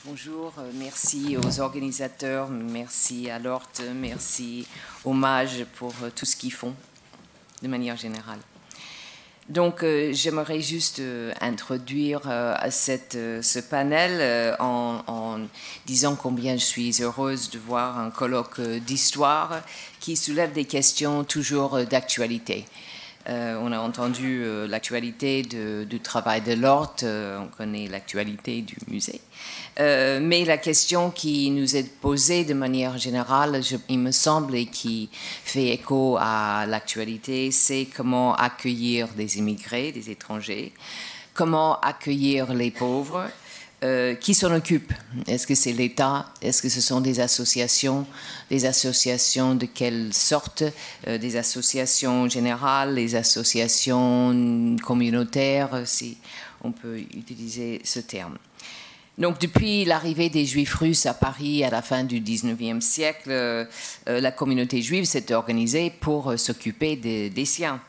Bonjour, merci aux organisateurs, merci à l'ORT, merci Hommage pour tout ce qu'ils font de manière générale. Donc j'aimerais juste introduire ce panel en disant combien je suis heureuse de voir un colloque d'histoire qui soulève des questions toujours d'actualité. On a entendu l'actualité du travail de l'ORT, on connaît l'actualité du musée. Mais la question qui nous est posée de manière générale, il me semble, et qui fait écho à l'actualité, c'est comment accueillir des immigrés, des étrangers, comment accueillir les pauvres, qui s'en occupe? Est-ce que c'est l'État? Est-ce que ce sont des associations? Des associations de quelle sorte? Des associations générales, des associations communautaires, si on peut utiliser ce terme. Donc, depuis l'arrivée des Juifs russes à Paris à la fin du XIXe siècle, la communauté juive s'est organisée pour s'occuper des siens.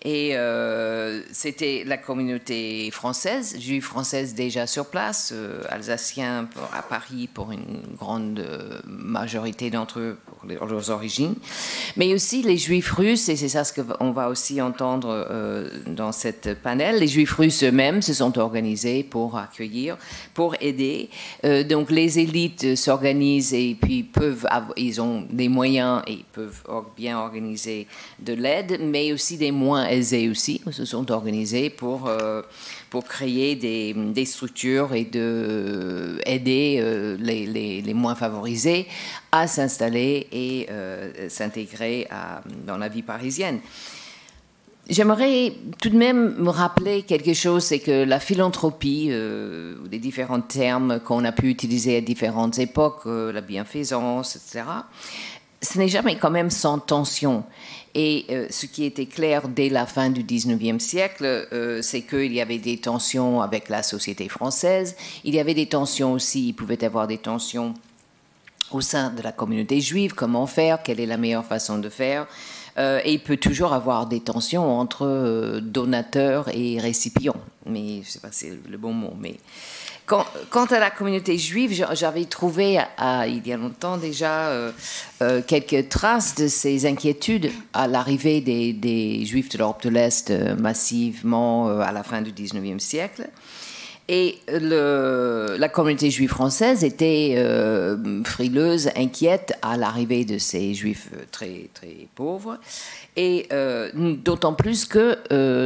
Et c'était la communauté française, juive française déjà sur place, alsaciens à Paris pour une grande majorité d'entre eux pour leurs origines, mais aussi les juifs russes, et c'est ça ce qu'on va aussi entendre dans cette panel. Les juifs russes eux-mêmes se sont organisés pour accueillir, pour aider. Donc les élites s'organisent et puis ils ont des moyens et peuvent bien organiser de l'aide, mais aussi des moins aisés aussi se sont organisés pour créer des structures et aider les moins favorisés à s'installer et s'intégrer dans la vie parisienne. J'aimerais tout de même me rappeler quelque chose, c'est que la philanthropie, les différents termes qu'on a pu utiliser à différentes époques, la bienfaisance, etc., ce n'est jamais quand même sans tension. Et ce qui était clair dès la fin du XIXe siècle, c'est qu'il y avait des tensions avec la société française. Il y avait des tensions aussi, il pouvait y avoir des tensions au sein de la communauté juive. Comment faire? Quelle est la meilleure façon de faire? Et il peut toujours avoir des tensions entre donateurs et récipients. Mais je ne sais pas si c'est le bon mot, mais... Quant à la communauté juive, j'avais trouvé il y a longtemps déjà quelques traces de ces inquiétudes à l'arrivée des Juifs de l'Europe de l'Est massivement à la fin du XIXe siècle. Et la communauté juive française était frileuse, inquiète à l'arrivée de ces Juifs très, très pauvres. Et d'autant plus que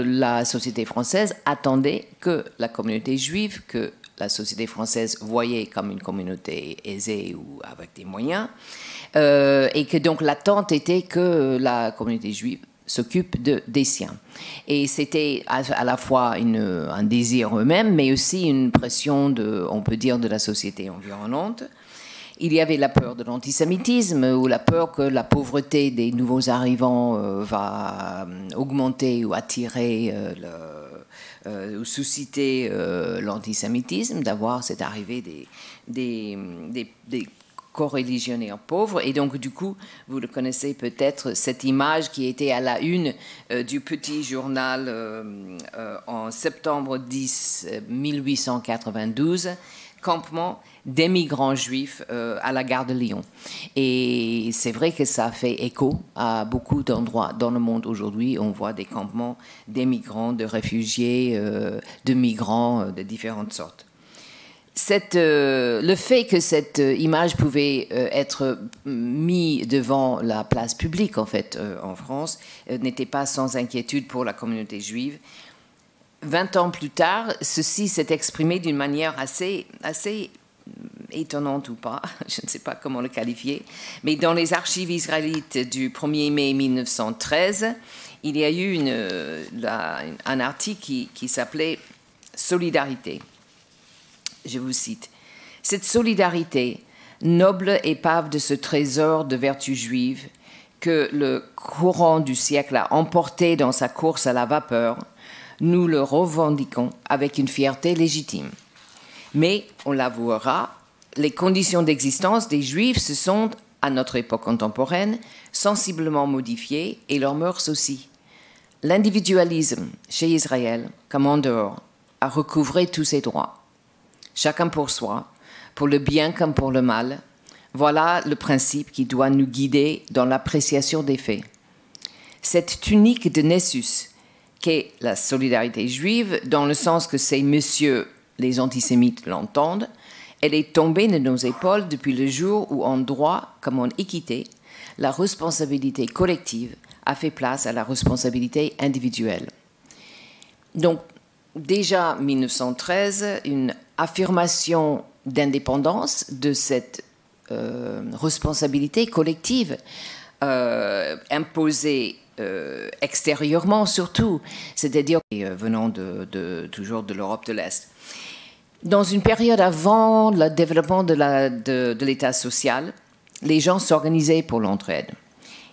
la société française attendait que la communauté juive, que la société française voyait comme une communauté aisée ou avec des moyens, et que donc l'attente était que la communauté juive s'occupe des siens. Et c'était à la fois un désir eux-mêmes, mais aussi une pression, on peut dire, de la société environnante. Il y avait la peur de l'antisémitisme ou la peur que la pauvreté des nouveaux arrivants va augmenter ou attirer ou susciter l'antisémitisme, d'avoir cette arrivée des co-religionnaires pauvres. Et donc, du coup, vous le connaissez peut-être, cette image qui était à la une du petit journal en septembre 1892, campement des migrants juifs à la gare de Lyon. Et c'est vrai que ça fait écho à beaucoup d'endroits dans le monde aujourd'hui. On voit des campements des migrants, de réfugiés, de migrants de différentes sortes. Le fait que cette image pouvait être mise devant la place publique, en fait, en France, n'était pas sans inquiétude pour la communauté juive. 20 ans plus tard, ceci s'est exprimé d'une manière assez étonnante ou pas, je ne sais pas comment le qualifier, mais dans les archives israélites du 1er mai 1913, il y a eu un article qui s'appelait « Solidarité ». Je vous cite. « Cette solidarité, noble épave de ce trésor de vertus juives que le courant du siècle a emporté dans sa course à la vapeur, nous le revendiquons avec une fierté légitime. Mais, on l'avouera, les conditions d'existence des Juifs se sont, à notre époque contemporaine, sensiblement modifiées et leurs mœurs aussi. L'individualisme, chez Israël, comme en dehors, a recouvré tous ses droits. Chacun pour soi, pour le bien comme pour le mal. Voilà le principe qui doit nous guider dans l'appréciation des faits. Cette tunique de Nessus, qu'est la solidarité juive, dans le sens que ces messieurs, les antisémites, l'entendent, elle est tombée de nos épaules depuis le jour où, en droit comme en équité, la responsabilité collective a fait place à la responsabilité individuelle. Donc, déjà 1913, une affirmation d'indépendance de cette responsabilité collective imposée extérieurement surtout, c'est-à-dire venant toujours de l'Europe de l'Est. Dans une période avant le développement de l'État social, les gens s'organisaient pour l'entraide.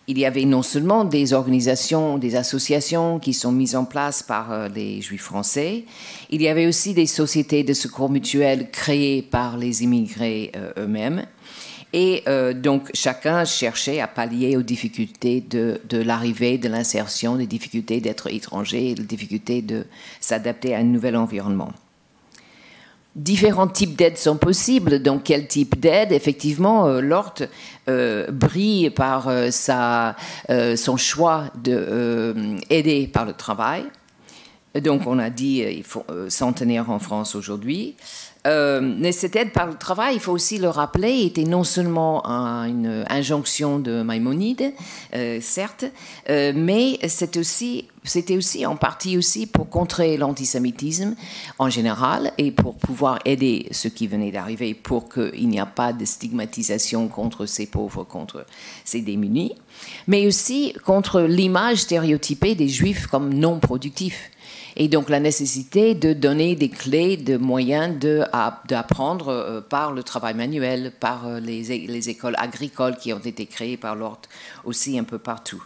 Il y avait non seulement des organisations, des associations qui sont mises en place par les Juifs français, il y avait aussi des sociétés de secours mutuels créées par les immigrés eux-mêmes. Et donc chacun cherchait à pallier aux difficultés de l'arrivée, de l'insertion, des difficultés d'être étranger, des difficultés de s'adapter à un nouvel environnement. Différents types d'aides sont possibles. Donc, quel type d'aide? Effectivement, Lort brille par son choix d'aider par le travail. Donc, on a dit il faut centenaire en France aujourd'hui. Mais cette aide par le travail, il faut aussi le rappeler, était non seulement une injonction de Maïmonide, certes, mais c'était aussi en partie aussi pour contrer l'antisémitisme en général et pour pouvoir aider ceux qui venaient d'arriver pour qu'il n'y a pas de stigmatisation contre ces pauvres, contre ces démunis, mais aussi contre l'image stéréotypée des Juifs comme non productifs. Et donc la nécessité de donner des clés, de moyens d'apprendre par le travail manuel, par les écoles agricoles qui ont été créées par Lort aussi un peu partout.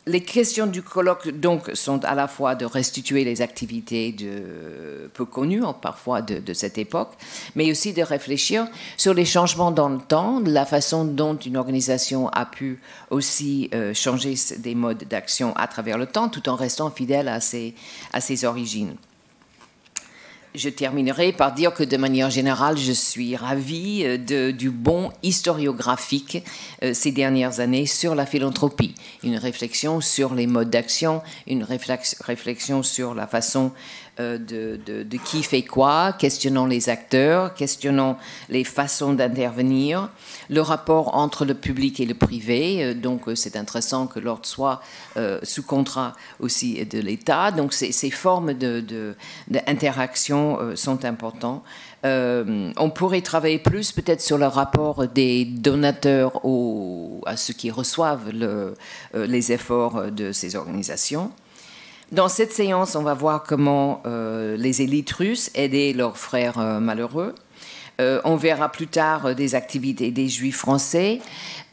Les questions du colloque donc sont à la fois de restituer les activités peu connues parfois de cette époque, mais aussi de réfléchir sur les changements dans le temps, la façon dont une organisation a pu aussi changer des modes d'action à travers le temps, tout en restant fidèle à ses origines. Je terminerai par dire que de manière générale, je suis ravie du bond historiographique ces dernières années sur la philanthropie. Une réflexion sur les modes d'action, une réflexion sur la façon de qui fait quoi, questionnant les acteurs, questionnant les façons d'intervenir, le rapport entre le public et le privé. Donc c'est intéressant que Lort soit sous contrat aussi de l'État. Donc ces formes d'interaction sont importantes. On pourrait travailler plus peut-être sur le rapport des donateurs à ceux qui reçoivent les efforts de ces organisations. Dans cette séance, on va voir comment les élites russes aidaient leurs frères malheureux. On verra plus tard des activités des Juifs français,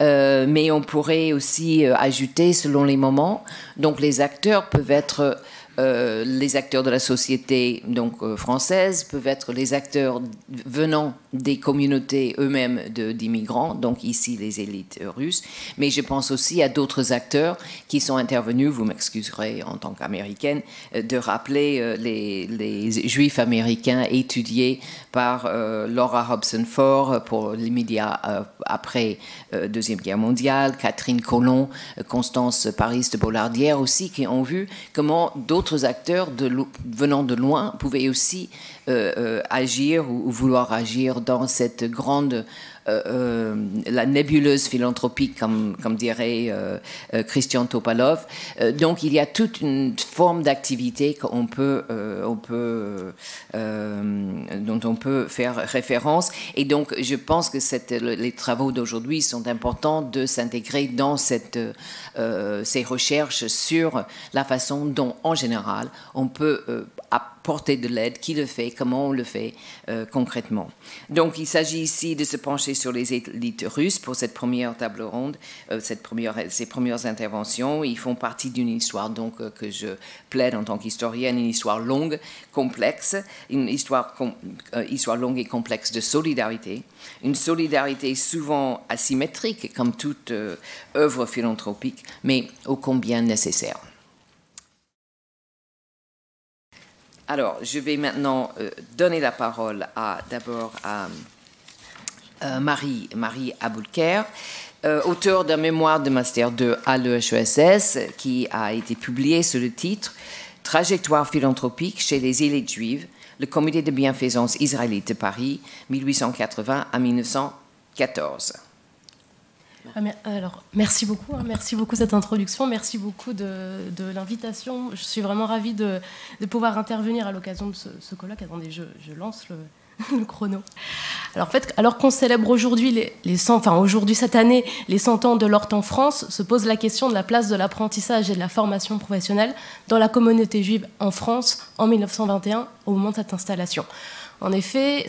mais on pourrait aussi ajouter selon les moments. Donc les acteurs peuvent être les acteurs de la société donc française, peuvent être les acteurs venant des communautés eux-mêmes d'immigrants, donc ici les élites russes, mais je pense aussi à d'autres acteurs qui sont intervenus, vous m'excuserez en tant qu'américaine, de rappeler les Juifs américains étudiés par Laura Hobson Ford pour l'immédiat après Deuxième Guerre mondiale, Catherine Colomb, Constance Paris de Bollardière aussi, qui ont vu comment d'autres acteurs venant de loin pouvaient aussi agir ou vouloir agir dans cette grande la nébuleuse philanthropique, comme dirait Christian Topalov. Donc il y a toute une forme d'activité dont on peut faire référence. Et donc je pense que les travaux d'aujourd'hui sont importants de s'intégrer dans ces recherches sur la façon dont, en général, on peut apporter de l'aide, qui le fait, comment on le fait concrètement. Donc il s'agit ici de se pencher sur les élites russes pour cette première table ronde, ces premières interventions. Ils font partie d'une histoire donc que je plaide en tant qu'historienne, une histoire longue, complexe, une histoire longue et complexe de solidarité, une solidarité souvent asymétrique comme toute œuvre philanthropique, mais ô combien nécessaire. Alors, je vais maintenant donner la parole d'abord à Marie Aboulker, auteure d'un mémoire de Master 2 à l'EHESS qui a été publié sous le titre « Trajectoire philanthropique chez les élites juives, le comité de bienfaisance israélite de Paris, 1880 à 1914 ». Alors, merci beaucoup cette introduction, merci beaucoup de l'invitation. Je suis vraiment ravie de pouvoir intervenir à l'occasion de ce colloque. Attendez, je lance le chrono. Alors, en fait, alors qu'on célèbre aujourd'hui aujourd'hui cette année les 100 ans de l'ORT en France, se pose la question de la place de l'apprentissage et de la formation professionnelle dans la communauté juive en France en 1921, au moment de cette installation. En effet,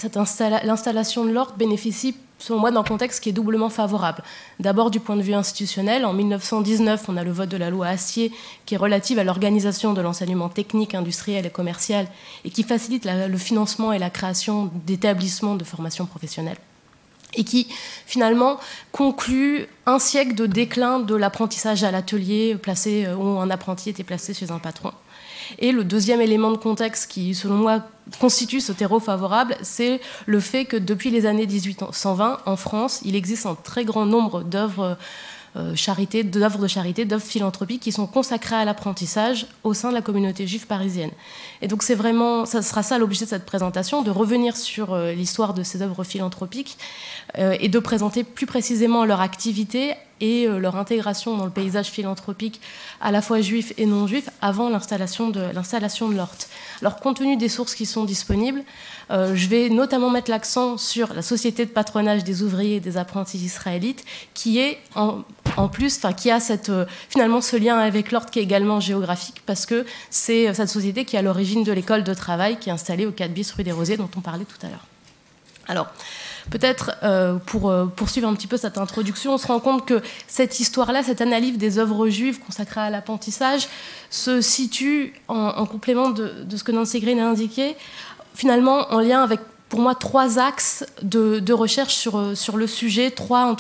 l'installation de l'ORT bénéficie, selon moi, d'un contexte qui est doublement favorable. D'abord, du point de vue institutionnel, en 1919, on a le vote de la loi Astier qui est relative à l'organisation de l'enseignement technique, industriel et commercial et qui facilite le financement et la création d'établissements de formation professionnelle et qui, finalement, conclut un siècle de déclin de l'apprentissage à l'atelier où un apprenti était placé chez un patron. Et le deuxième élément de contexte qui, selon moi, constitue ce terreau favorable, c'est le fait que depuis les années 1820, en France, il existe un très grand nombre d'œuvres de charité, d'œuvres philanthropiques qui sont consacrées à l'apprentissage au sein de la communauté juive parisienne. Et donc c'est vraiment, ça sera ça l'objet de cette présentation, de revenir sur l'histoire de ces œuvres philanthropiques et de présenter plus précisément leur activité et leur intégration dans le paysage philanthropique à la fois juif et non juif avant l'installation de l'ORT. Alors, compte tenu des sources qui sont disponibles, je vais notamment mettre l'accent sur la Société de patronage des ouvriers et des apprentis israélites, qui est qui a finalement ce lien avec l'ORT qui est également géographique, parce que c'est cette société qui est à l'origine de l'école de travail qui est installée au 4 bis rue des Rosiers, dont on parlait tout à l'heure. Alors, peut-être, pour poursuivre un petit peu cette introduction, on se rend compte que cette histoire-là, cette analyse des œuvres juives consacrées à l'apprentissage, se situe en complément de ce que Nancy Green a indiqué, finalement en lien avec, pour moi, 3 axes de recherche sur le sujet, trois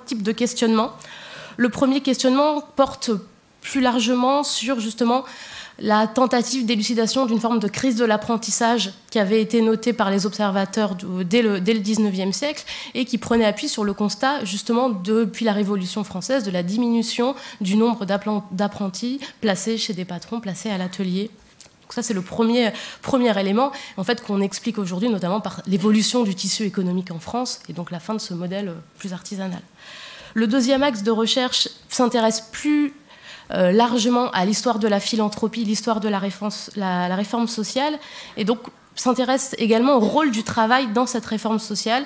types de questionnements. Le premier questionnement porte plus largement sur, justement, la tentative d'élucidation d'une forme de crise de l'apprentissage qui avait été notée par les observateurs dès le 19e siècle et qui prenait appui sur le constat, justement, depuis la Révolution française, de la diminution du nombre d'apprentis placés chez des patrons, placés à l'atelier. Donc ça, c'est le premier élément, en fait, qu'on explique aujourd'hui, notamment par l'évolution du tissu économique en France et donc la fin de ce modèle plus artisanal. Le deuxième axe de recherche s'intéresse plus largement à l'histoire de la philanthropie, l'histoire de la réforme sociale, et donc s'intéresse également au rôle du travail dans cette réforme sociale.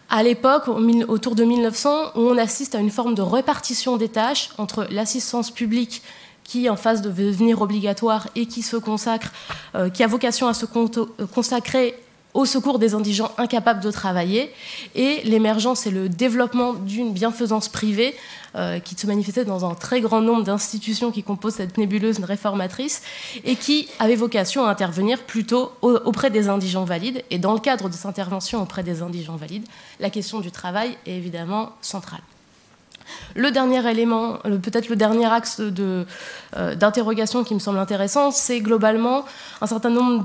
À l'époque, autour de 1900, où on assiste à une forme de répartition des tâches entre l'assistance publique, qui est en phase de devenir obligatoire et qui a vocation à se consacrer au secours des indigents incapables de travailler, et l'émergence et le développement d'une bienfaisance privée qui se manifestait dans un très grand nombre d'institutions qui composent cette nébuleuse réformatrice et qui avait vocation à intervenir plutôt auprès des indigents valides. Et dans le cadre de cette intervention auprès des indigents valides, la question du travail est évidemment centrale. Le dernier élément, peut-être le dernier axe d'interrogation qui me semble intéressant, c'est globalement un certain nombre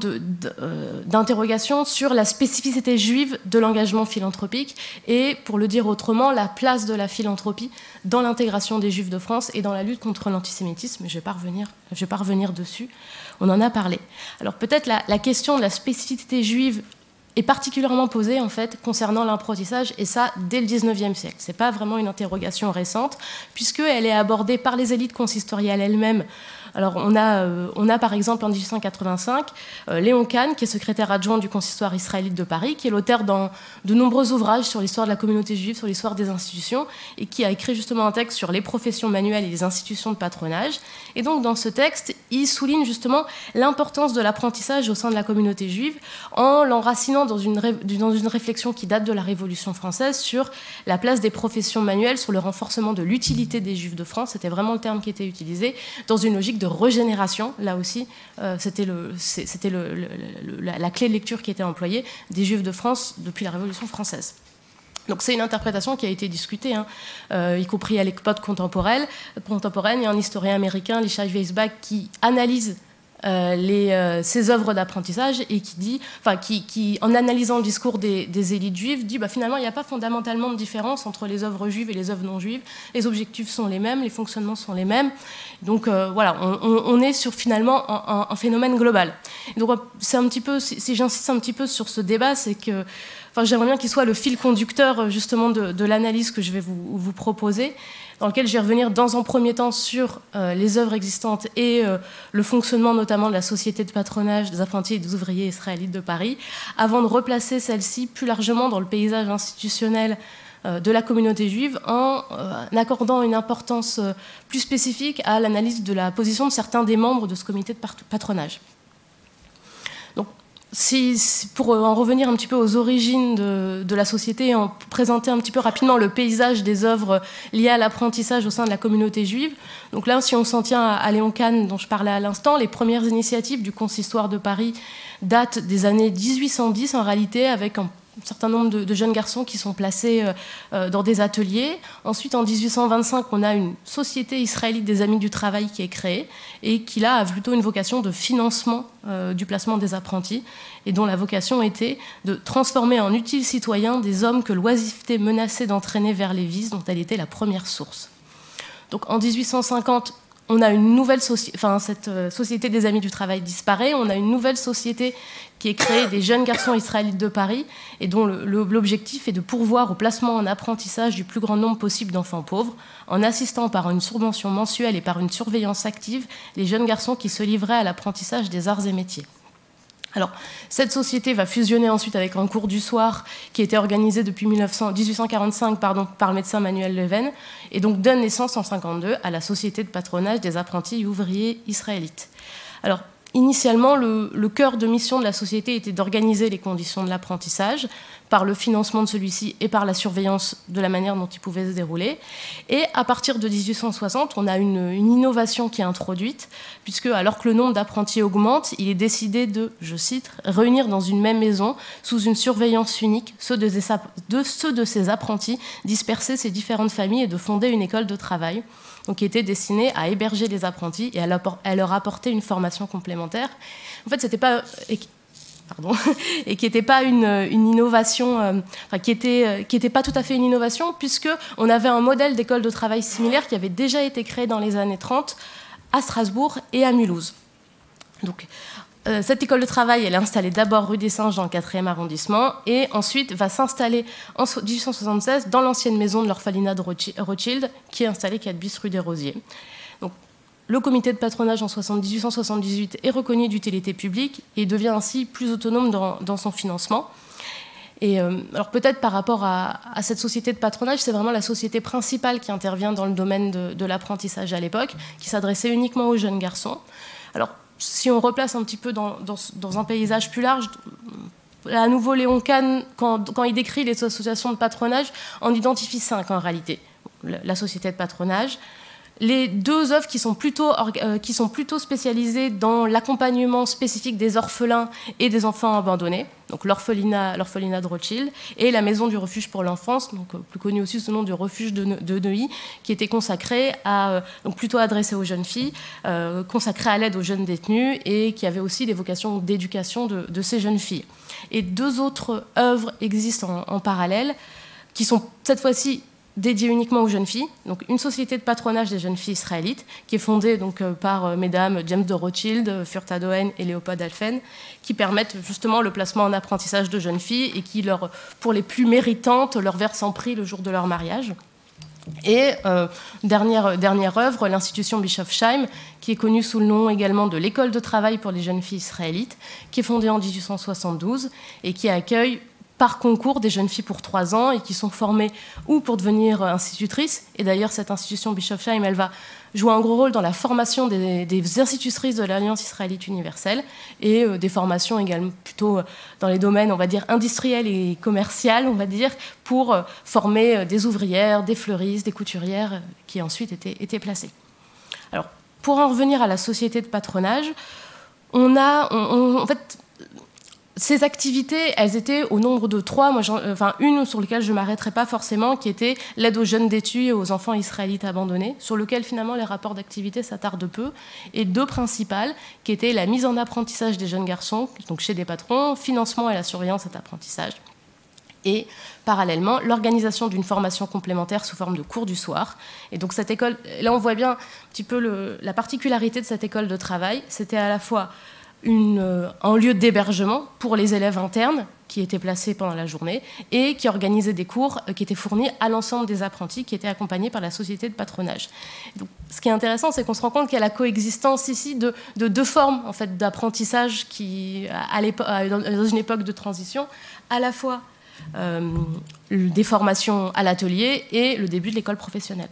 d'interrogations sur la spécificité juive de l'engagement philanthropique et, pour le dire autrement, la place de la philanthropie dans l'intégration des Juifs de France et dans la lutte contre l'antisémitisme. Je ne vais pas revenir dessus, on en a parlé. Alors peut-être la question de la spécificité juive est particulièrement posée, en fait, concernant l'apprentissage, et ça, dès le XIXe siècle. Ce n'est pas vraiment une interrogation récente, puisqu'elle est abordée par les élites consistoriales elles-mêmes. Alors, on a par exemple, en 1885, Léon Kahn, qui est secrétaire adjoint du consistoire israélite de Paris, qui est l'auteur de nombreux ouvrages sur l'histoire de la communauté juive, sur l'histoire des institutions, et qui a écrit justement un texte sur les professions manuelles et les institutions de patronage. Et donc, dans ce texte, il souligne justement l'importance de l'apprentissage au sein de la communauté juive, en l'enracinant dans une réflexion qui date de la Révolution française sur la place des professions manuelles, sur le renforcement de l'utilité des Juifs de France. C'était vraiment le terme qui était utilisé, dans une logique de régénération. Là aussi, c'était la clé de lecture qui était employée des Juifs de France depuis la Révolution française. Donc c'est une interprétation qui a été discutée, y compris à l'époque contemporaine. Il y a un historien américain, Lishai Weisbach, qui analyse ces œuvres d'apprentissage et qui, en analysant le discours des élites juives, dit finalement il n'y a pas fondamentalement de différence entre les œuvres juives et les œuvres non juives. Les objectifs sont les mêmes, les fonctionnements sont les mêmes. Donc voilà, on est sur finalement un phénomène global. Et donc c'est un petit peu, si j'insiste un petit peu sur ce débat, c'est que j'aimerais bien qu'il soit le fil conducteur justement de l'analyse que je vais vous proposer, dans lequel je vais revenir dans un premier temps sur les œuvres existantes et le fonctionnement notamment de la société de patronage des apprentis et des ouvriers israélites de Paris, avant de replacer celle-ci plus largement dans le paysage institutionnel de la communauté juive en accordant une importance plus spécifique à l'analyse de la position de certains des membres de ce comité de patronage. Donc, pour en revenir un petit peu aux origines de la société et en présenter un petit peu rapidement le paysage des œuvres liées à l'apprentissage au sein de la communauté juive. Donc là, si on s'en tient à Léon Kahn, dont je parlais à l'instant, les premières initiatives du consistoire de Paris datent des années 1810 en réalité, avec un certain nombre de jeunes garçons qui sont placés dans des ateliers. Ensuite, en 1825, on a une société israélite des Amis du Travail qui est créée et qui, là, a plutôt une vocation de financement du placement des apprentis et dont la vocation était de transformer en utiles citoyens des hommes que l'oisiveté menaçait d'entraîner vers les vices dont elle était la première source. Donc, en 1850, on a une nouvelle société, cette société des Amis du Travail disparaît, on a une nouvelle société qui est créée des jeunes garçons israélites de Paris et dont l'objectif est de pourvoir au placement en apprentissage du plus grand nombre possible d'enfants pauvres, en assistant par une subvention mensuelle et par une surveillance active les jeunes garçons qui se livraient à l'apprentissage des arts et métiers. Alors, cette société va fusionner ensuite avec un cours du soir qui était organisé depuis 1845 par le médecin Manuel Leven et donc donne naissance en 1952 à la Société de patronage des apprentis et ouvriers israélites. Alors, initialement, le cœur de mission de la société était d'organiser les conditions de l'apprentissage par le financement de celui-ci et par la surveillance de la manière dont il pouvait se dérouler. Et à partir de 1860, on a une innovation qui est introduite, puisque alors que le nombre d'apprentis augmente, il est décidé de, je cite, réunir dans une même maison, sous une surveillance unique, ceux de ces apprentis, disperser ces différentes familles et de fonder une école de travail, donc qui était destinée à héberger les apprentis et à leur apporter une formation complémentaire. En fait, c'était pas... et qui n'était pas une innovation, qui était pas tout à fait une innovation, puisqu'on avait un modèle d'école de travail similaire qui avait déjà été créé dans les années 30 à Strasbourg et à Mulhouse. Donc, cette école de travail, elle est installée d'abord rue des Singes dans le 4e arrondissement et ensuite va s'installer en 1876 dans l'ancienne maison de l'orphelinat de Rothschild qui est installée 4 bis rue des Rosiers. Donc, le comité de patronage en 1878 est reconnu d'utilité publique et devient ainsi plus autonome dans son financement. Et alors peut-être par rapport à cette société de patronage, c'est vraiment la société principale qui intervient dans le domaine de l'apprentissage à l'époque, qui s'adressait uniquement aux jeunes garçons. Alors si on replace un petit peu dans un paysage plus large, à nouveau Léon Kahn, quand il décrit les associations de patronage, on identifie 5 en réalité. La société de patronage, les 2 œuvres qui sont plutôt spécialisées dans l'accompagnement spécifique des orphelins et des enfants abandonnés, donc l'orphelinat de Rothschild, et la maison du refuge pour l'enfance, donc plus connue aussi sous le nom du refuge de Neuilly, qui était consacrée donc plutôt adressée aux jeunes filles, consacrée à l'aide aux jeunes détenus, et qui avait aussi des vocations d'éducation de ces jeunes filles. Et 2 autres œuvres existent en parallèle, qui sont cette fois-ci dédié uniquement aux jeunes filles, donc une société de patronage des jeunes filles israélites, qui est fondée donc, par mesdames James de Rothschild, Furta Doen et Léopold Alphen, qui permettent justement le placement en apprentissage de jeunes filles et qui, pour les plus méritantes, leur versent en prix le jour de leur mariage. Et dernière œuvre, l'institution Bischofsheim, qui est connue sous le nom également de l'école de travail pour les jeunes filles israélites, qui est fondée en 1872 et qui accueille par concours des jeunes filles pour 3 ans et qui sont formées ou pour devenir institutrices. Et d'ailleurs, cette institution Bischofsheim, elle va jouer un gros rôle dans la formation des institutrices de l'Alliance israélite universelle et des formations également plutôt dans les domaines, on va dire, industriels et commerciaux, on va dire, pour former des ouvrières, des fleuristes, des couturières qui ensuite étaient placées. Alors, pour en revenir à la société de patronage, en fait, ces activités, elles étaient au nombre de 3, une sur laquelle je ne m'arrêterai pas forcément, qui était l'aide aux jeunes détenus et aux enfants israélites abandonnés, sur lequel finalement les rapports d'activité s'attardent peu, et 2 principales, qui étaient la mise en apprentissage des jeunes garçons, donc chez des patrons, financement et la surveillance de cet apprentissage, et parallèlement l'organisation d'une formation complémentaire sous forme de cours du soir. Et donc cette école, là on voit bien un petit peu la particularité de cette école de travail, c'était à la fois un lieu d'hébergement pour les élèves internes qui étaient placés pendant la journée et qui organisait des cours qui étaient fournis à l'ensemble des apprentis qui étaient accompagnés par la société de patronage. Donc, ce qui est intéressant, c'est qu'on se rend compte qu'il y a la coexistence ici de 2 formes en fait, d'apprentissage qui, dans une époque de transition, à la fois des formations à l'atelier et le début de l'école professionnelle.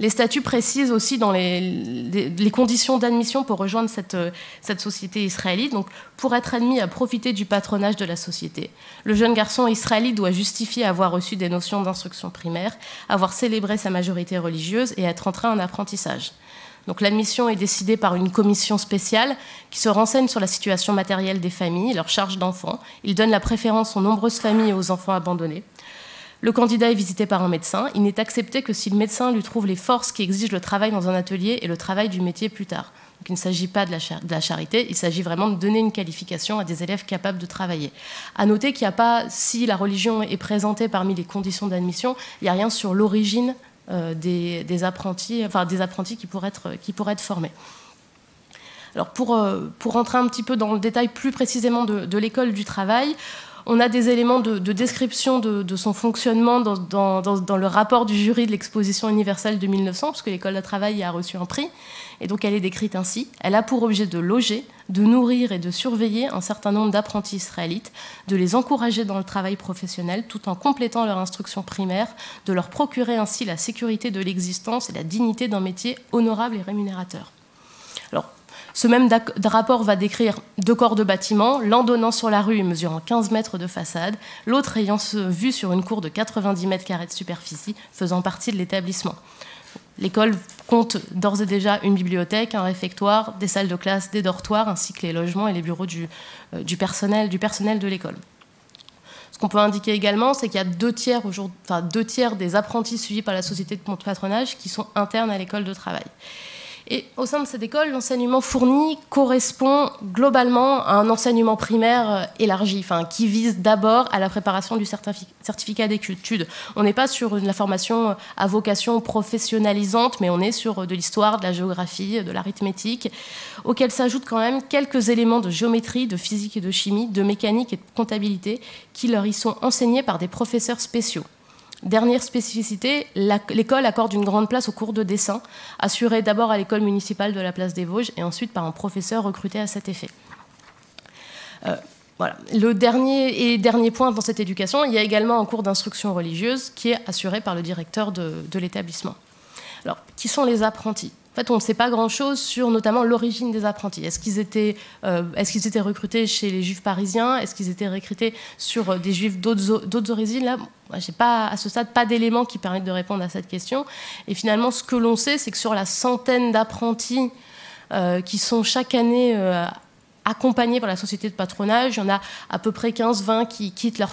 Les statuts précisent aussi dans les conditions d'admission pour rejoindre cette société israélite. Donc, pour être admis à profiter du patronage de la société, le jeune garçon israélite doit justifier avoir reçu des notions d'instruction primaire, avoir célébré sa majorité religieuse et être entré en apprentissage. Donc, l'admission est décidée par une commission spéciale qui se renseigne sur la situation matérielle des familles, leur charge d'enfants. Il donne la préférence aux nombreuses familles et aux enfants abandonnés. Le candidat est visité par un médecin. Il n'est accepté que si le médecin lui trouve les forces qui exigent le travail dans un atelier et le travail du métier plus tard. Donc, il ne s'agit pas de la charité, il s'agit vraiment de donner une qualification à des élèves capables de travailler. À noter qu'il n'y a pas, si la religion est présentée parmi les conditions d'admission, il n'y a rien sur l'origine des apprentis qui pourraient être formés. Alors pour rentrer un petit peu dans le détail plus précisément de l'école du travail, on a des éléments de description de son fonctionnement dans le rapport du jury de l'exposition universelle de 1900, puisque l'école de travail a reçu un prix, et donc elle est décrite ainsi. Elle a pour objet de loger, de nourrir et de surveiller un certain nombre d'apprentis israélites, de les encourager dans le travail professionnel tout en complétant leur instruction primaire, de leur procurer ainsi la sécurité de l'existence et la dignité d'un métier honorable et rémunérateur. Alors, ce même rapport va décrire 2 corps de bâtiments, l'un donnant sur la rue et mesurant 15 mètres de façade, l'autre ayant vue sur une cour de 90 mètres carrés de superficie, faisant partie de l'établissement. L'école compte d'ores et déjà une bibliothèque, un réfectoire, des salles de classe, des dortoirs, ainsi que les logements et les bureaux du personnel de l'école. Ce qu'on peut indiquer également, c'est qu'il y a 2 tiers des apprentis suivis par la société de patronage qui sont internes à l'école de travail. Et au sein de cette école, l'enseignement fourni correspond globalement à un enseignement primaire élargi, qui vise d'abord à la préparation du certificat d'études. On n'est pas sur la formation à vocation professionnalisante, mais on est sur de l'histoire, de la géographie, de l'arithmétique, auquel s'ajoutent quand même quelques éléments de géométrie, de physique et de chimie, de mécanique et de comptabilité qui leur y sont enseignés par des professeurs spéciaux. Dernière spécificité, l'école accorde une grande place aux cours de dessin, assurés d'abord à l'école municipale de la place des Vosges et ensuite par un professeur recruté à cet effet. Voilà. Le dernier point dans cette éducation, il y a également un cours d'instruction religieuse qui est assuré par le directeur de l'établissement. Alors, qui sont les apprentis ? En fait, on ne sait pas grand-chose sur notamment l'origine des apprentis. Est-ce qu'ils étaient recrutés chez les juifs parisiens ? Est-ce qu'ils étaient recrutés sur des juifs d'autres origines ? Là, je n'ai pas, à ce stade, pas d'éléments qui permettent de répondre à cette question. Et finalement, ce que l'on sait, c'est que sur la centaine d'apprentis qui sont chaque année accompagnés par la société de patronage, il y en a à peu près 15-20 qui quittent la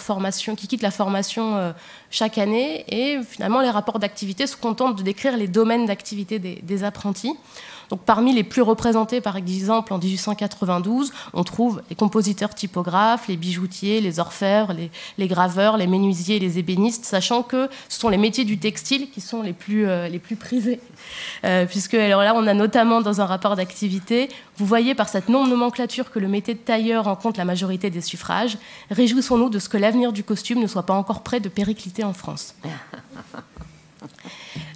formation chaque année. Et finalement, les rapports d'activité se contentent de décrire les domaines d'activité des apprentis. Donc, parmi les plus représentés, par exemple, en 1892, on trouve les compositeurs typographes, les bijoutiers, les orfèvres, les graveurs, les menuisiers, les ébénistes, sachant que ce sont les métiers du textile qui sont les plus prisés. Puisque alors là, on a notamment dans un rapport d'activité, vous voyez par cette nomenclature que le métier de tailleur rencontre la majorité des suffrages. Réjouissons-nous de ce que l'avenir du costume ne soit pas encore près de péricliter en France.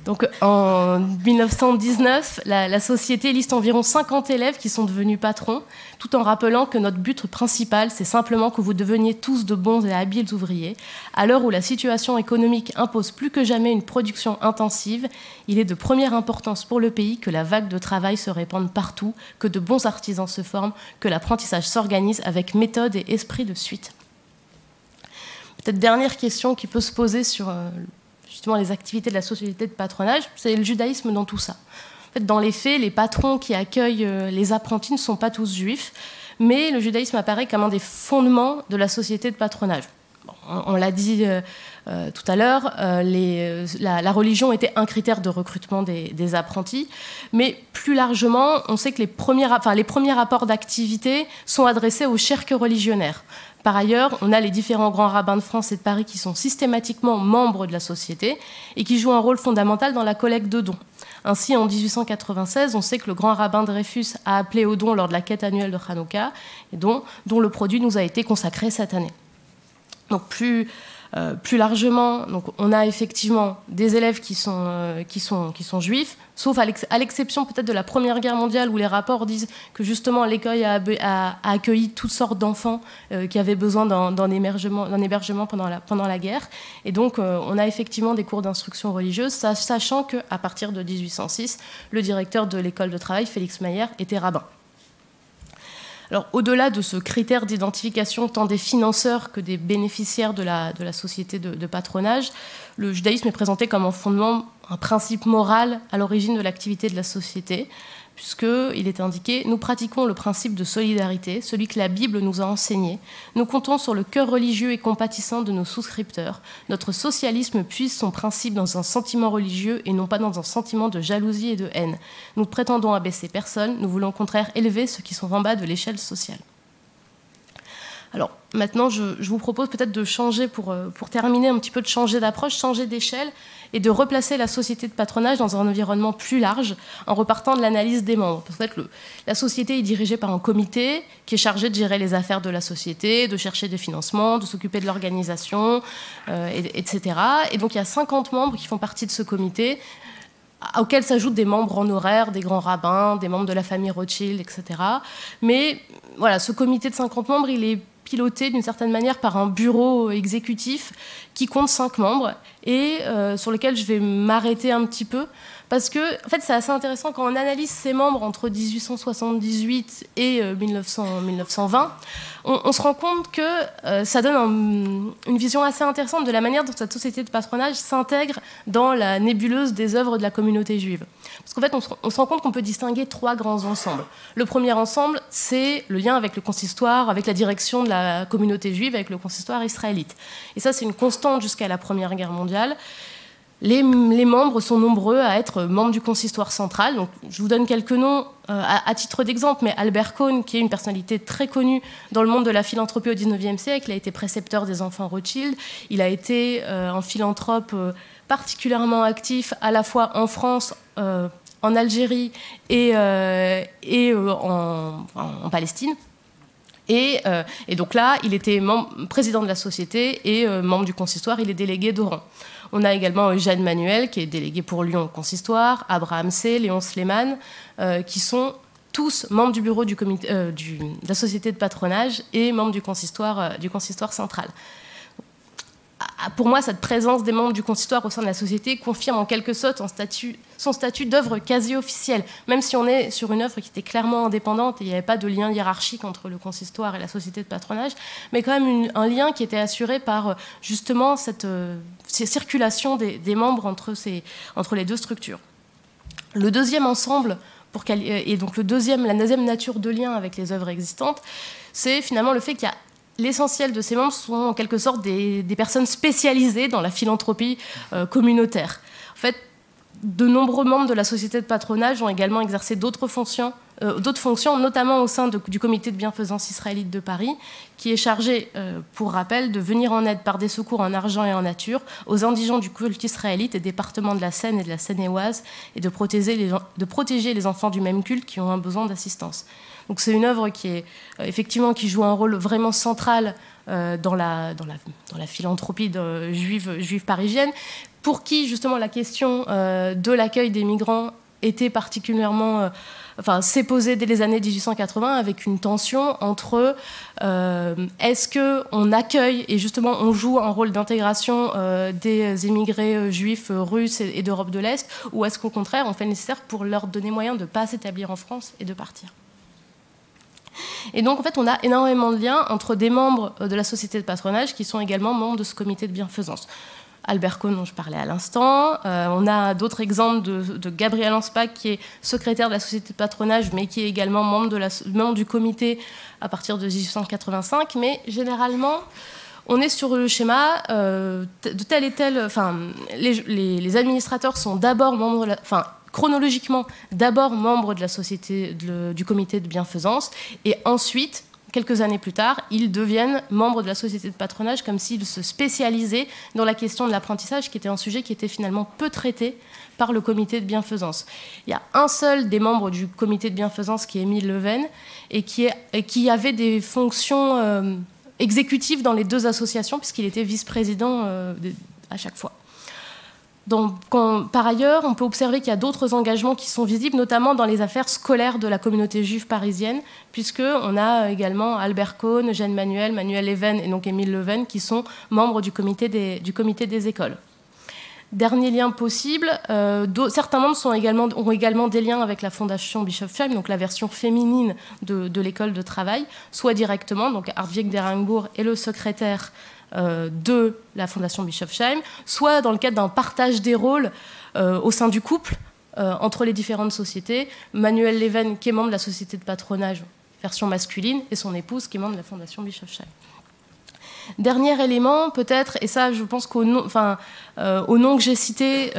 Donc, en 1919, la société liste environ 50 élèves qui sont devenus patrons, tout en rappelant que notre but principal, c'est simplement que vous deveniez tous de bons et habiles ouvriers. À l'heure où la situation économique impose plus que jamais une production intensive, il est de première importance pour le pays que la vague de travail se répande partout, que de bons artisans se forment, que l'apprentissage s'organise avec méthode et esprit de suite. Peut-être dernière question qui peut se poser sur justement les activités de la société de patronage, c'est le judaïsme dans tout ça. En fait, dans les faits, les patrons qui accueillent les apprentis ne sont pas tous juifs, mais le judaïsme apparaît comme un des fondements de la société de patronage. Bon, on l'a dit tout à l'heure, la religion était un critère de recrutement des apprentis, mais plus largement, on sait que les premiers rapports d'activité sont adressés aux cherques religionnaires. Par ailleurs, on a les différents grands rabbins de France et de Paris qui sont systématiquement membres de la société et qui jouent un rôle fondamental dans la collecte de dons. Ainsi, en 1896, on sait que le grand rabbin Dreyfus a appelé aux dons lors de la quête annuelle de Hanouka, et dont le produit nous a été consacré cette année. Donc plus largement, donc on a effectivement des élèves qui sont juifs, sauf à l'exception peut-être de la Première Guerre mondiale où les rapports disent que justement l'école a accueilli toutes sortes d'enfants qui avaient besoin d'un hébergement pendant la guerre. Et donc on a effectivement des cours d'instruction religieuse, sachant qu'à partir de 1806, le directeur de l'école de travail, Félix Mayer, était rabbin. Alors, au-delà de ce critère d'identification tant des financeurs que des bénéficiaires de la société de patronage, le judaïsme est présenté comme un fondement, un principe moral à l'origine de l'activité de la société, puisqu'il est indiqué « Nous pratiquons le principe de solidarité, celui que la Bible nous a enseigné. Nous comptons sur le cœur religieux et compatissant de nos souscripteurs. Notre socialisme puise son principe dans un sentiment religieux et non pas dans un sentiment de jalousie et de haine. Nous prétendons abaisser personne, nous voulons au contraire élever ceux qui sont en bas de l'échelle sociale. » Alors maintenant, je vous propose peut-être de changer, pour terminer un petit peu, de changer d'approche, changer d'échelle et de replacer la société de patronage dans un environnement plus large en repartant de l'analyse des membres. Parce qu'en fait, la société est dirigée par un comité qui est chargé de gérer les affaires de la société, de chercher des financements, de s'occuper de l'organisation, etc. Et donc il y a 50 membres qui font partie de ce comité, auxquels s'ajoutent des membres honoraires, des grands rabbins, des membres de la famille Rothschild, etc. Mais voilà, ce comité de 50 membres, il est piloté d'une certaine manière par un bureau exécutif qui compte 5 membres et sur lequel je vais m'arrêter un petit peu parce que en fait, c'est assez intéressant quand on analyse ces membres entre 1878 et 1920, on se rend compte que ça donne une vision assez intéressante de la manière dont cette société de patronage s'intègre dans la nébuleuse des œuvres de la communauté juive. Parce qu'en fait, on se rend compte qu'on peut distinguer 3 grands ensembles. Le premier ensemble, c'est le lien avec le consistoire, avec la direction de la communauté juive, avec le consistoire israélite. Et ça, c'est une constante jusqu'à la Première Guerre mondiale. Les membres sont nombreux à être membres du consistoire central. Donc, je vous donne quelques noms à titre d'exemple, mais Albert Cohn, qui est une personnalité très connue dans le monde de la philanthropie au XIXe siècle, il a été précepteur des enfants Rothschild. Il a été un philanthrope particulièrement actif à la fois en France, en Algérie et en Palestine. Et donc là, il était président de la société et membre du consistoire, il est délégué d'Oran. On a également Eugène Manuel, qui est délégué pour Lyon au consistoire, Abraham C., Léon Sleiman, qui sont tous membres du bureau de la société de patronage et membres du consistoire central. Pour moi, cette présence des membres du consistoire au sein de la société confirme en quelque sorte son statut d'œuvre quasi officielle, même si on est sur une œuvre qui était clairement indépendante et il n'y avait pas de lien hiérarchique entre le consistoire et la société de patronage, mais quand même un lien qui était assuré par justement ces circulations des membres entre les deux structures. Le deuxième ensemble, et donc la deuxième nature de lien avec les œuvres existantes, c'est finalement le fait qu'il y a l'essentiel de ces membres sont en quelque sorte des personnes spécialisées dans la philanthropie communautaire. En fait, de nombreux membres de la société de patronage ont également exercé d'autres fonctions, notamment au sein du comité de bienfaisance israélite de Paris, qui est chargé, pour rappel, de venir en aide par des secours en argent et en nature aux indigents du culte israélite des départements de la Seine et de la Seine-et-Oise et de protéger les enfants du même culte qui ont un besoin d'assistance. Donc c'est une œuvre qui joue un rôle vraiment central dans la philanthropie juive parisienne, pour qui justement la question de l'accueil des migrants était particulièrement, s'est posée dès les années 1880 avec une tension entre est-ce qu'on accueille et justement on joue un rôle d'intégration des émigrés juifs russes et d'Europe de l'Est, ou est-ce qu'au contraire on fait le nécessaire pour leur donner moyen de ne pas s'établir en France et de partir. Et donc, en fait, on a énormément de liens entre des membres de la société de patronage qui sont également membres de ce comité de bienfaisance. Albert Cohn, dont je parlais à l'instant. On a d'autres exemples de Gabriel Anspach, qui est secrétaire de la société de patronage, mais qui est également membre du comité à partir de 1885. Mais généralement, on est sur le schéma de tel et tel... Enfin, les administrateurs sont d'abord membres... chronologiquement, d'abord membres de la société, du comité de bienfaisance, et ensuite... Quelques années plus tard, ils deviennent membres de la société de patronage comme s'ils se spécialisaient dans la question de l'apprentissage, qui était un sujet qui était finalement peu traité par le comité de bienfaisance. Il y a un seul des membres du comité de bienfaisance qui est Émile Leven et qui avait des fonctions exécutives dans les deux associations puisqu'il était vice-président à chaque fois. Donc, par ailleurs, on peut observer qu'il y a d'autres engagements qui sont visibles, notamment dans les affaires scolaires de la communauté juive parisienne, puisqu'on a également Albert Cohn, Eugène Manuel, Manuel Leven et donc Émile Leven qui sont membres du comité des écoles. Dernier lien possible, certains membres ont également des liens avec la fondation Bischofsheim, donc la version féminine de l'école de travail, soit directement, donc Hartwig Derenbourg est le secrétaire de la fondation Bischofsheim, soit dans le cadre d'un partage des rôles au sein du couple entre les différentes sociétés. Manuel Leven, qui est membre de la société de patronage, version masculine, et son épouse, qui est membre de la fondation Bischofsheim. Dernier élément, peut-être, et ça, je pense au nom que j'ai cité,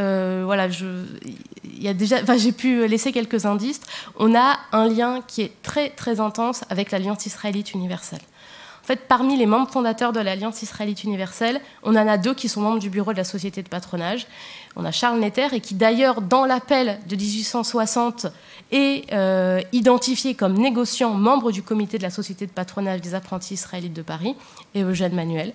j'ai pu laisser quelques indices. On a un lien qui est très, très intense avec l'Alliance israélite universelle. En fait, parmi les membres fondateurs de l'Alliance israélite universelle, on en a deux qui sont membres du bureau de la société de patronage. On a Charles Netter, et qui d'ailleurs, dans l'appel de 1860, est identifié comme négociant membre du comité de la société de patronage des apprentis israélites de Paris, et Eugène Manuel.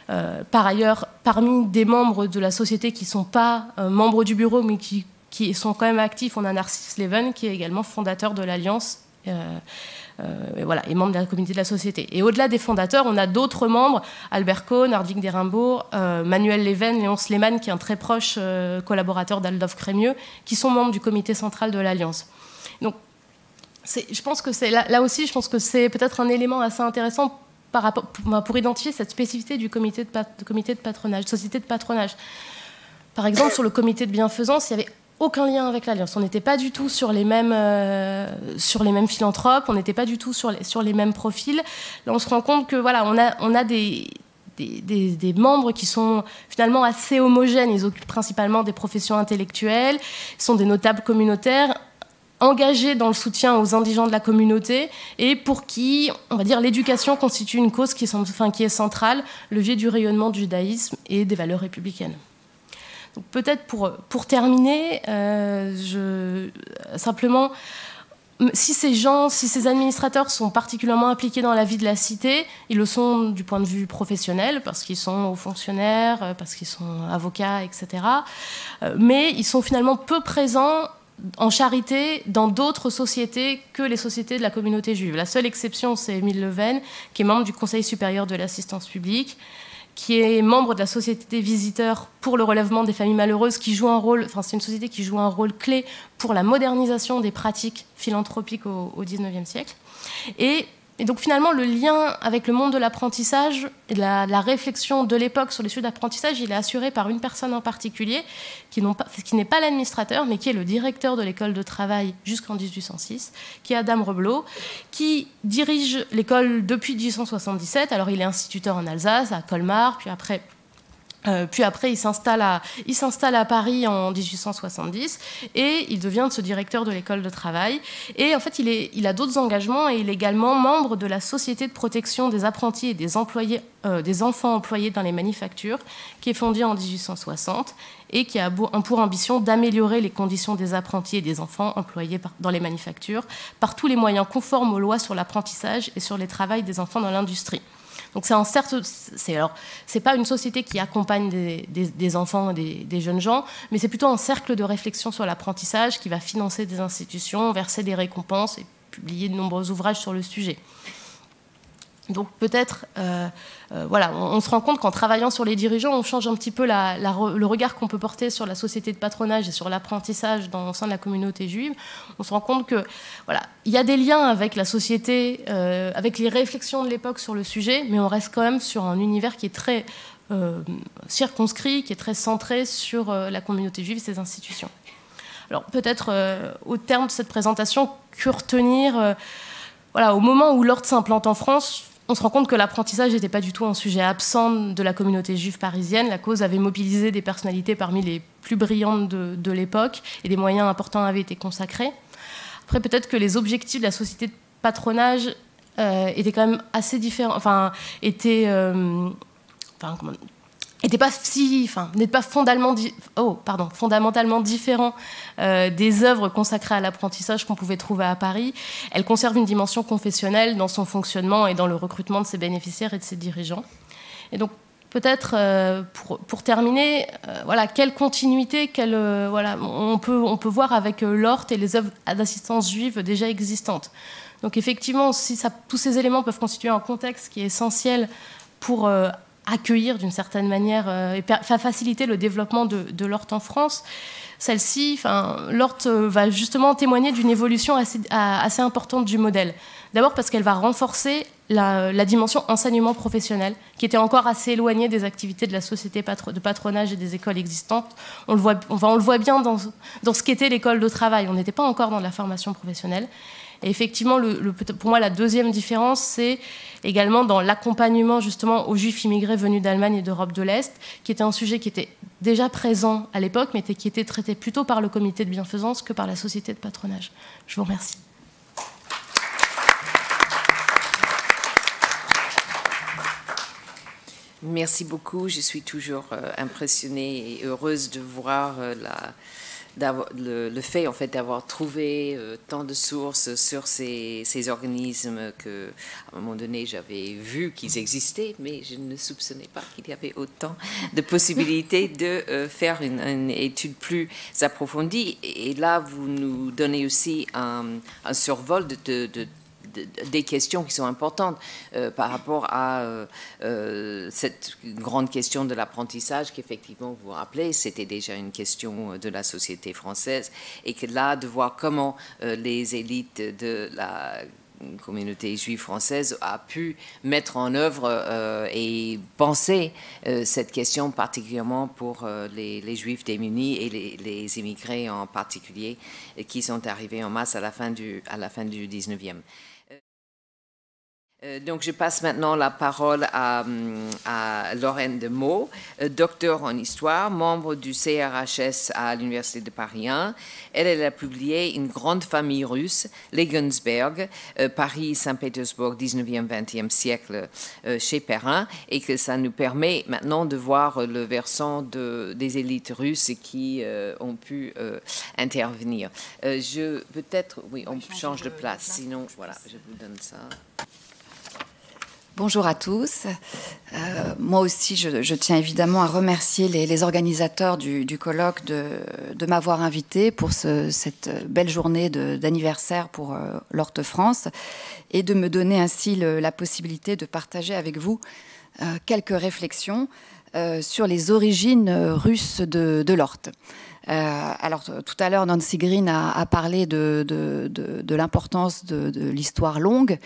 Par ailleurs, parmi des membres de la société qui ne sont pas membres du bureau, mais qui sont quand même actifs, on a Narcisse Leven, qui est également fondateur de l'Alliance, et membre de la communauté de la société. Et au-delà des fondateurs, on a d'autres membres, Albert Cohn, Hartwig Derenbourg, Manuel Leven, Léon Sleman, qui est un très proche collaborateur d'Adolphe Crémieux, qui sont membres du comité central de l'Alliance. Donc, je pense que là aussi, je pense que c'est peut-être un élément assez intéressant pour identifier cette spécificité du comité de patronage, société de patronage. Par exemple, sur le comité de bienfaisance, il y avait aucun lien avec l'Alliance. On n'était pas du tout sur les mêmes philanthropes, on n'était pas du tout sur les mêmes profils. Là, on se rend compte que voilà, on a des membres qui sont finalement assez homogènes. Ils occupent principalement des professions intellectuelles, ils sont des notables communautaires, engagés dans le soutien aux indigents de la communauté et pour qui, on va dire, l'éducation constitue une cause qui est centrale, levier du rayonnement du judaïsme et des valeurs républicaines. Donc peut-être pour terminer, simplement, si ces administrateurs sont particulièrement impliqués dans la vie de la cité, ils le sont du point de vue professionnel, parce qu'ils sont hauts fonctionnaires, parce qu'ils sont avocats, etc. Mais ils sont finalement peu présents en charité dans d'autres sociétés que les sociétés de la communauté juive. La seule exception, c'est Émile Leven, qui est membre du Conseil supérieur de l'assistance publique, qui est membre de la Société des visiteurs pour le relèvement des familles malheureuses, qui joue un rôle, c'est une société qui joue un rôle clé pour la modernisation des pratiques philanthropiques au XIXe siècle. Et donc finalement, le lien avec le monde de l'apprentissage et la réflexion de l'époque sur les sujets d'apprentissage, il est assuré par une personne en particulier, qui n'est pas l'administrateur, mais qui est le directeur de l'école de travail jusqu'en 1806, qui est Adam Reblot, qui dirige l'école depuis 1877. Alors il est instituteur en Alsace, à Colmar, puis après il s'installe à Paris en 1870 et il devient ce directeur de l'école de travail. Et en fait, il a d'autres engagements et il est également membre de la Société de protection des apprentis et des enfants employés dans les manufactures, qui est fondée en 1860 et qui a pour ambition d'améliorer les conditions des apprentis et des enfants employés dans les manufactures par tous les moyens conformes aux lois sur l'apprentissage et sur les travails des enfants dans l'industrie. Donc c'est pas une société qui accompagne des enfants, des jeunes gens, mais c'est plutôt un cercle de réflexion sur l'apprentissage qui va financer des institutions, verser des récompenses et publier de nombreux ouvrages sur le sujet. Donc peut-être, voilà, on se rend compte qu'en travaillant sur les dirigeants, on change un petit peu le regard qu'on peut porter sur la société de patronage et sur l'apprentissage au sein de la communauté juive. On se rend compte que, voilà, il y a des liens avec la société, avec les réflexions de l'époque sur le sujet, mais on reste quand même sur un univers qui est très circonscrit, qui est très centré sur la communauté juive et ses institutions. Alors peut-être, au terme de cette présentation, que retenir voilà, au moment où l'ordre s'implante en France, on se rend compte que l'apprentissage n'était pas du tout un sujet absent de la communauté juive parisienne. La cause avait mobilisé des personnalités parmi les plus brillantes de l'époque et des moyens importants avaient été consacrés. Après, peut-être que les objectifs de la société de patronage étaient quand même assez différents, enfin, n'était pas fondamentalement différent des œuvres consacrées à l'apprentissage qu'on pouvait trouver à Paris. Elle conserve une dimension confessionnelle dans son fonctionnement et dans le recrutement de ses bénéficiaires et de ses dirigeants. Et donc, peut-être, pour terminer, voilà, quelle continuité voilà, on peut voir avec l'ORT et les œuvres d'assistance juive déjà existantes. Donc, effectivement, si tous ces éléments peuvent constituer un contexte qui est essentiel pour accueillir d'une certaine manière et faciliter le développement de l'ORT en France. Celle-ci, l'ORT va justement témoigner d'une évolution assez importante du modèle. D'abord parce qu'elle va renforcer la dimension enseignement professionnel, qui était encore assez éloignée des activités de la société de patronage et des écoles existantes. On le voit bien dans ce qu'était l'école de travail. On n'était pas encore dans la formation professionnelle. Et effectivement, pour moi, la deuxième différence, c'est également dans l'accompagnement justement aux juifs immigrés venus d'Allemagne et d'Europe de l'Est, qui était un sujet qui était déjà présent à l'époque, mais qui était traité plutôt par le comité de bienfaisance que par la société de patronage. Je vous remercie. Merci beaucoup. Je suis toujours impressionnée et heureuse de voir le fait en fait d'avoir trouvé tant de sources sur ces organismes que à un moment donné j'avais vu qu'ils existaient, mais je ne soupçonnais pas qu'il y avait autant de possibilités de faire une étude plus approfondie. Et là, vous nous donnez aussi un survol des questions qui sont importantes par rapport à cette grande question de l'apprentissage qu'effectivement vous vous rappelez, c'était déjà une question de la société française, et que là, de voir comment les élites de la communauté juive française a pu mettre en œuvre et penser cette question particulièrement pour les juifs démunis et les immigrés en particulier qui sont arrivés en masse à la fin du 19e. Donc, je passe maintenant la parole à Lorraine Demeaux, docteur en histoire, membre du CRHS à l'Université de Paris 1. Elle a publié Une grande famille russe, les Gunsberg, Paris-Saint-Pétersbourg, 19e, 20e siècle, chez Perrin, et que ça nous permet maintenant de voir le versant des élites russes qui ont pu intervenir. Peut-être, oui, on change de place, sinon, voilà, je vous donne ça. Bonjour à tous. Moi aussi, je tiens évidemment à remercier les organisateurs du colloque de m'avoir invité pour cette belle journée d'anniversaire pour l'ORT France et de me donner ainsi la possibilité de partager avec vous quelques réflexions sur les origines russes de l'ORT. Alors, tout à l'heure, Nancy Green a parlé de l'importance de l'histoire longue.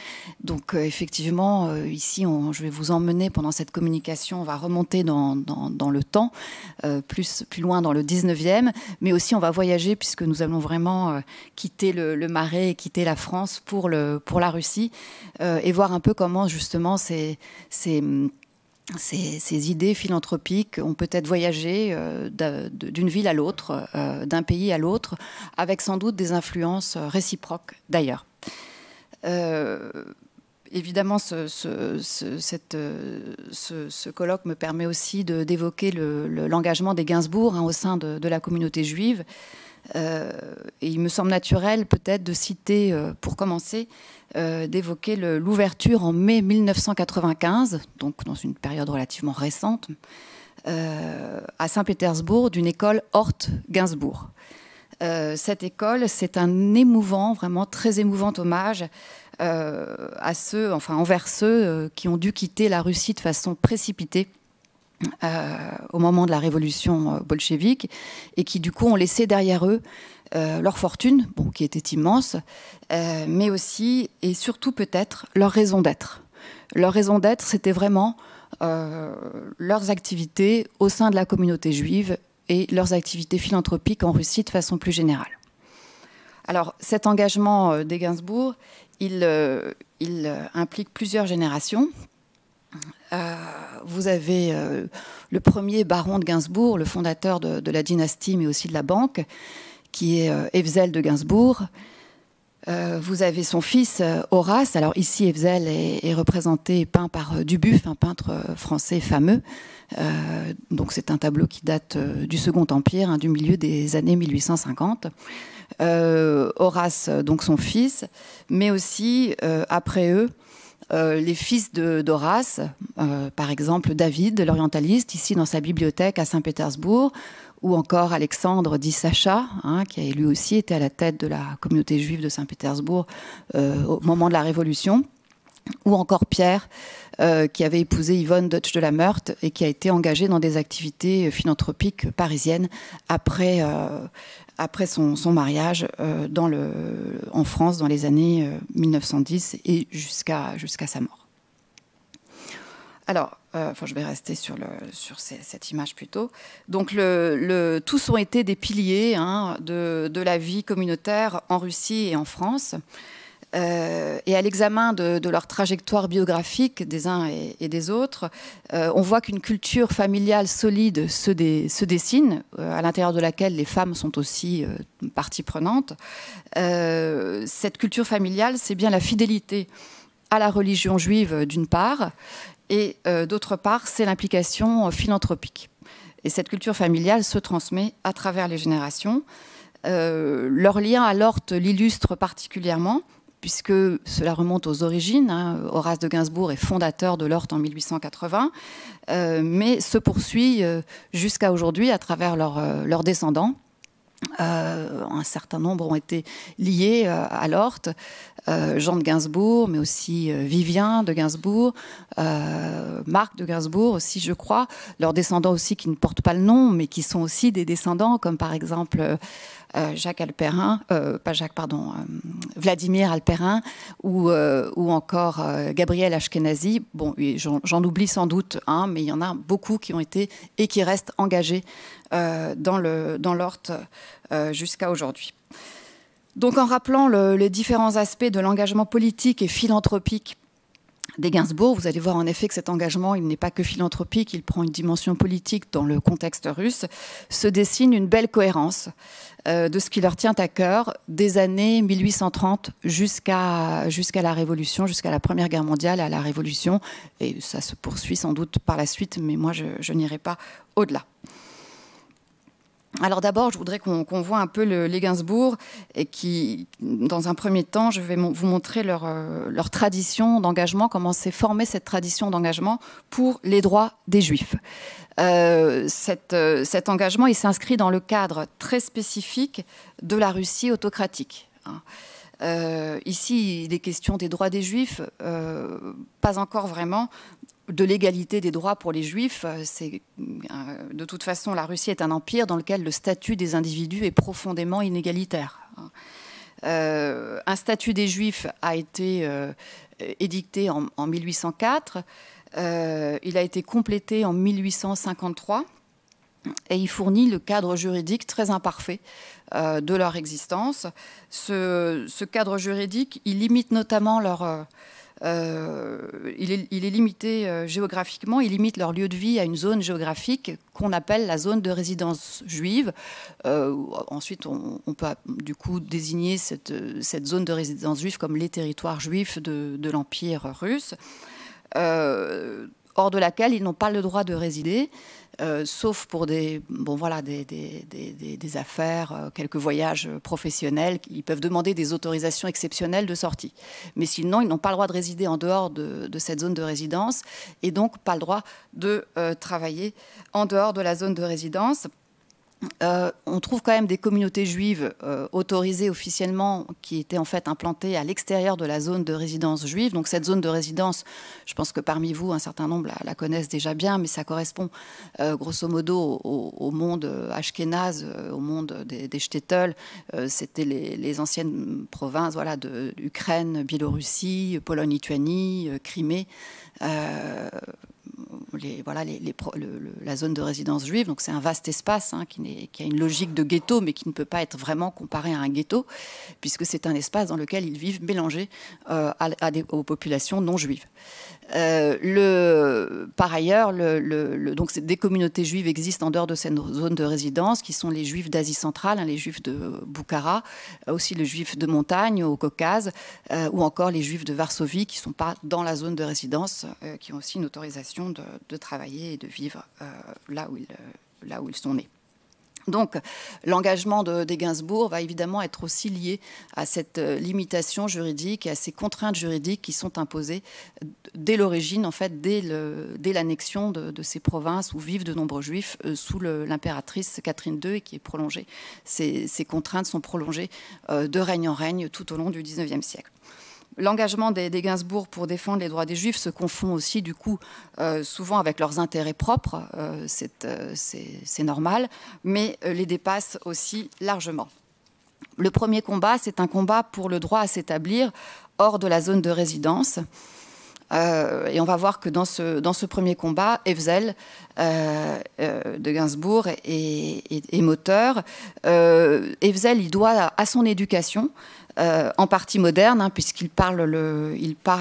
Donc, effectivement, ici, je vais vous emmener pendant cette communication. On va remonter dans le temps, plus loin dans le 19e. Mais aussi, on va voyager puisque nous allons vraiment quitter le Marais et quitter la France pour la Russie et voir un peu comment, justement, ces idées philanthropiques ont peut-être voyagé d'une ville à l'autre, d'un pays à l'autre, avec sans doute des influences réciproques d'ailleurs. Évidemment, ce colloque me permet aussi d'évoquer l'engagement des Gainsbourg au sein de la communauté juive. Et il me semble naturel peut-être de citer, pour commencer, d'évoquer l'ouverture en mai 1995, donc dans une période relativement récente, à Saint-Pétersbourg, d'une école Hort-Gainsbourg. Cette école, c'est un émouvant, vraiment très émouvant hommage envers ceux qui ont dû quitter la Russie de façon précipitée au moment de la révolution bolchevique et qui du coup ont laissé derrière eux leur fortune, qui était immense, mais aussi et surtout peut-être leur raison d'être. Leur raison d'être, c'était vraiment leurs activités au sein de la communauté juive et leurs activités philanthropiques en Russie de façon plus générale. Alors cet engagement des Gainsbourg, il implique plusieurs générations. Vous avez le premier baron de Gainsbourg, le fondateur de la dynastie, mais aussi de la banque, qui est Eftzel de Gainsbourg. Vous avez son fils Horace. Alors ici, Eftzel est représenté et peint par Dubuff, un peintre français fameux. Donc c'est un tableau qui date du Second Empire, du milieu des années 1850. Horace, donc son fils, mais aussi après eux, les fils d'Horace, par exemple David, l'orientaliste, ici dans sa bibliothèque à Saint-Pétersbourg, ou encore Alexandre dit Sacha, qui a lui aussi été à la tête de la communauté juive de Saint-Pétersbourg au moment de la Révolution, ou encore Pierre, qui avait épousé Yvonne Deutsch de la Meurthe et qui a été engagé dans des activités philanthropiques parisiennes après son mariage en France dans les années 1910 et jusqu'à sa mort. Alors, je vais rester sur cette image plutôt. Donc, tous ont été des piliers de la vie communautaire en Russie et en France. Et à l'examen de leur trajectoire biographique des uns et des autres, on voit qu'une culture familiale solide se dessine, à l'intérieur de laquelle les femmes sont aussi partie prenante. Cette culture familiale, c'est bien la fidélité à la religion juive d'une part, et d'autre part, c'est l'implication philanthropique. Et cette culture familiale se transmet à travers les générations. Leur lien à l'Orte l'illustre particulièrement, puisque cela remonte aux origines. Horace de Gainsbourg est fondateur de l'Orte en 1880, mais se poursuit jusqu'à aujourd'hui à travers leurs descendants. Un certain nombre ont été liés à l'Orte. Jean de Gainsbourg, mais aussi Vivien de Gainsbourg, Marc de Gainsbourg aussi, je crois. Leurs descendants aussi qui ne portent pas le nom, mais qui sont aussi des descendants, comme par exemple Vladimir Alperin ou encore Gabriel Ashkenazi. Bon, j'en oublie sans doute, mais il y en a beaucoup qui ont été et qui restent engagés dans l'Orte jusqu'à aujourd'hui. Donc en rappelant les différents aspects de l'engagement politique et philanthropique des Gainsbourg, vous allez voir en effet que cet engagement, il n'est pas que philanthropique, il prend une dimension politique dans le contexte russe, se dessine une belle cohérence de ce qui leur tient à cœur des années 1830 jusqu'à la Révolution, jusqu'à la Première Guerre mondiale, à la Révolution, et ça se poursuit sans doute par la suite, mais moi je n'irai pas au-delà. Alors d'abord, je voudrais qu'on voit un peu les Gainsbourg et qui, dans un premier temps, je vais vous montrer leur tradition d'engagement, comment s'est formée cette tradition d'engagement pour les droits des Juifs. Cet engagement, il s'inscrit dans le cadre très spécifique de la Russie autocratique. Ici, il est question des droits des Juifs, pas encore vraiment de l'égalité des droits pour les Juifs. De toute façon, la Russie est un empire dans lequel le statut des individus est profondément inégalitaire. Un statut des Juifs a été édicté en 1804. Il a été complété en 1853. Et il fournit le cadre juridique très imparfait de leur existence. Ce cadre juridique, il limite notamment il est limité géographiquement, il limite leur lieu de vie à une zone géographique qu'on appelle la zone de résidence juive. Ensuite, on peut du coup désigner cette zone de résidence juive comme les territoires juifs de l'Empire russe, hors de laquelle ils n'ont pas le droit de résider. Sauf pour des affaires, quelques voyages professionnels. Ils peuvent demander des autorisations exceptionnelles de sortie. Mais sinon, ils n'ont pas le droit de résider en dehors de cette zone de résidence et donc pas le droit de travailler en dehors de la zone de résidence. on trouve quand même des communautés juives autorisées officiellement qui étaient en fait implantées à l'extérieur de la zone de résidence juive. Donc cette zone de résidence, je pense que parmi vous, un certain nombre la connaissent déjà bien, mais ça correspond grosso modo au monde ashkénaze, au monde des shtetl. C'était les anciennes provinces, voilà, d'Ukraine, Biélorussie, Pologne-Lituanie, Crimée. La zone de résidence juive, donc c'est un vaste espace qui a une logique de ghetto, mais qui ne peut pas être vraiment comparé à un ghetto, puisque c'est un espace dans lequel ils vivent mélangés aux populations non juives. Par ailleurs, donc des communautés juives existent en dehors de cette zone de résidence, qui sont les juifs d'Asie centrale, les juifs de Boukhara, aussi les juifs de montagne au Caucase, ou encore les juifs de Varsovie, qui ne sont pas dans la zone de résidence, qui ont aussi une autorisation de travailler et de vivre là où ils sont nés. Donc, l'engagement des Gainsbourg va évidemment être aussi lié à cette limitation juridique et à ces contraintes juridiques qui sont imposées dès l'origine, en fait, dès l'annexion de ces provinces où vivent de nombreux juifs sous l'impératrice Catherine II et qui est prolongée. Ces contraintes sont prolongées de règne en règne tout au long du XIXe siècle. L'engagement des Gainsbourg pour défendre les droits des Juifs se confond aussi, du coup, souvent avec leurs intérêts propres, c'est normal, mais les dépasse aussi largement. Le premier combat, c'est un combat pour le droit à s'établir hors de la zone de résidence. Et on va voir que dans ce premier combat, Hetzel de Gainsbourg est moteur. Hetzel, il doit à son éducation, en partie moderne, puisqu'il parle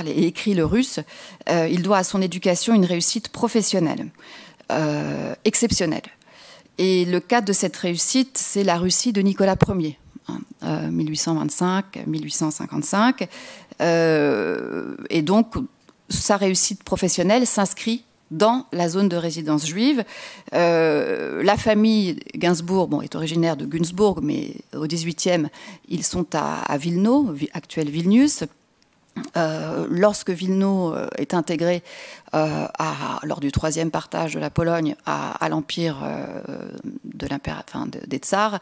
et écrit le russe, il doit à son éducation une réussite professionnelle, exceptionnelle. Et le cadre de cette réussite, c'est la Russie de Nicolas Ier, 1825-1855. Et donc, sa réussite professionnelle s'inscrit dans la zone de résidence juive. La famille Gainsbourg est originaire de Günzburg, mais au XVIIIe, ils sont à Wilno, actuel Vilnius. Lorsque Wilno est intégré lors du troisième partage de la Pologne à l'empire des tsars,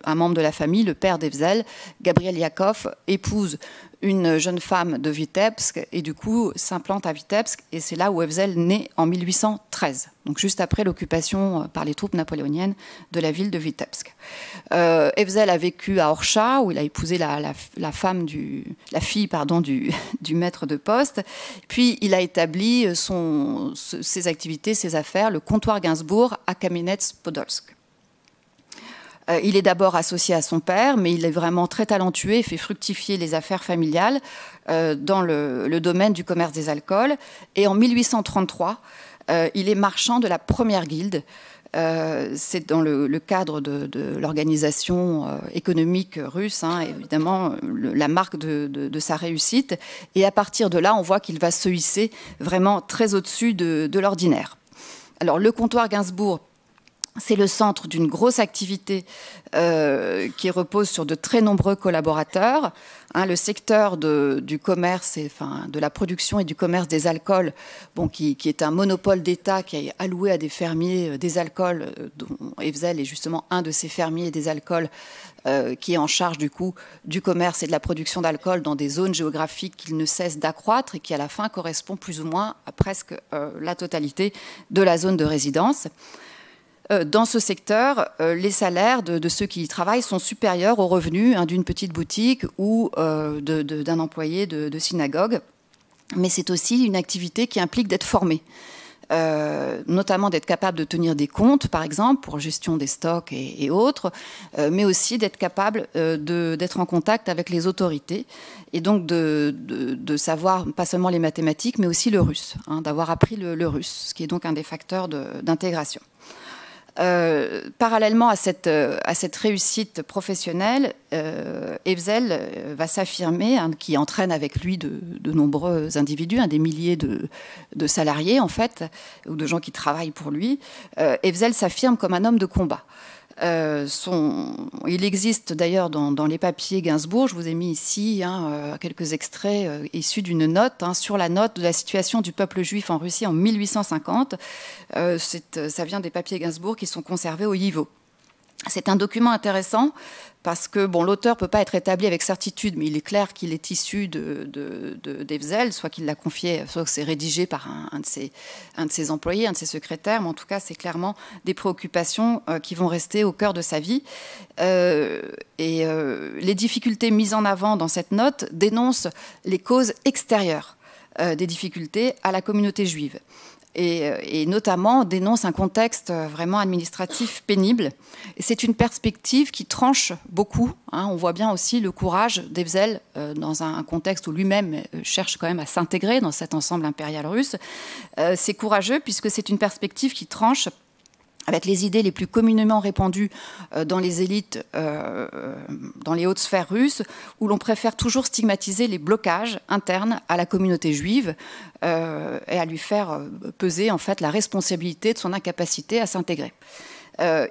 un membre de la famille, le père d'Hetzel, Gabriel Yakov, épouse une jeune femme de Vitebsk et du coup s'implante à Vitebsk, et c'est là où Hetzel naît en 1813, donc juste après l'occupation par les troupes napoléoniennes de la ville de Vitebsk. Hetzel a vécu à Orsha, où il a épousé la fille du maître de poste, puis il a établi ses activités, ses affaires, le comptoir Gainsbourg à Kamenets-Podolsk. Il est d'abord associé à son père, mais il est vraiment très talentueux et fait fructifier les affaires familiales dans le domaine du commerce des alcools. Et en 1833, il est marchand de la première guilde. C'est dans le cadre de l'organisation économique russe, évidemment, la marque de sa réussite. Et à partir de là, on voit qu'il va se hisser vraiment très au-dessus de l'ordinaire. Alors, le comptoir Gainsbourg, c'est le centre d'une grosse activité qui repose sur de très nombreux collaborateurs. Le secteur du commerce, de la production et du commerce des alcools, qui est un monopole d'État qui est alloué à des fermiers des alcools, dont Hetzel est justement un de ces fermiers des alcools qui est en charge du coup du commerce et de la production d'alcool dans des zones géographiques qu'il ne cesse d'accroître et qui à la fin correspond plus ou moins à presque la totalité de la zone de résidence. Dans ce secteur, les salaires de ceux qui y travaillent sont supérieurs aux revenus d'une petite boutique ou d'un employé de synagogue. Mais c'est aussi une activité qui implique d'être formé, notamment d'être capable de tenir des comptes, par exemple, pour gestion des stocks et autres, mais aussi d'être capable d'être en contact avec les autorités et donc de savoir pas seulement les mathématiques, mais aussi le russe, d'avoir appris le russe, ce qui est donc un des facteurs d'intégration. Parallèlement à cette réussite professionnelle, Hetzel va s'affirmer, qui entraîne avec lui de nombreux individus, des milliers de salariés en fait, ou de gens qui travaillent pour lui. Hetzel s'affirme comme un homme de combat. Il existe d'ailleurs dans les papiers Gainsbourg, je vous ai mis ici quelques extraits issus d'une note, sur la note de la situation du peuple juif en Russie en 1850. Ça vient des papiers Gainsbourg qui sont conservés au YIVO. C'est un document intéressant parce que l'auteur ne peut pas être établi avec certitude, mais il est clair qu'il est issu d'Eftzel, soit qu'il l'a confié, soit que c'est rédigé par un de ses employés, un de ses secrétaires, mais en tout cas, c'est clairement des préoccupations qui vont rester au cœur de sa vie. Les difficultés mises en avant dans cette note dénoncent les causes extérieures des difficultés à la communauté juive. Et notamment dénonce un contexte vraiment administratif pénible. Et c'est une perspective qui tranche beaucoup. On voit bien aussi le courage d'Eftzel dans un contexte où lui-même cherche quand même à s'intégrer dans cet ensemble impérial russe. C'est courageux puisque c'est une perspective qui tranche avec les idées les plus communément répandues dans les élites, dans les hautes sphères russes, où l'on préfère toujours stigmatiser les blocages internes à la communauté juive et à lui faire peser en fait la responsabilité de son incapacité à s'intégrer.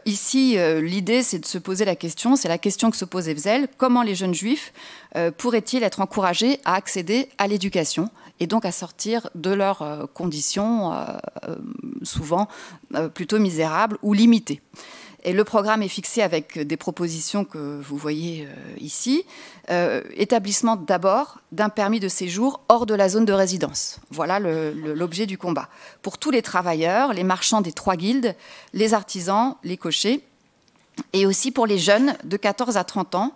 Ici, l'idée, c'est de se poser la question, c'est la question que se pose Eftzel, comment les jeunes juifs pourraient-ils être encouragés à accéder à l'éducation et donc à sortir de leurs conditions souvent plutôt misérables ou limitées. Et le programme est fixé avec des propositions que vous voyez ici. Établissement d'abord d'un permis de séjour hors de la zone de résidence. Voilà l'objet du combat. Pour tous les travailleurs, les marchands des 3 guildes, les artisans, les cochers, et aussi pour les jeunes de 14 à 30 ans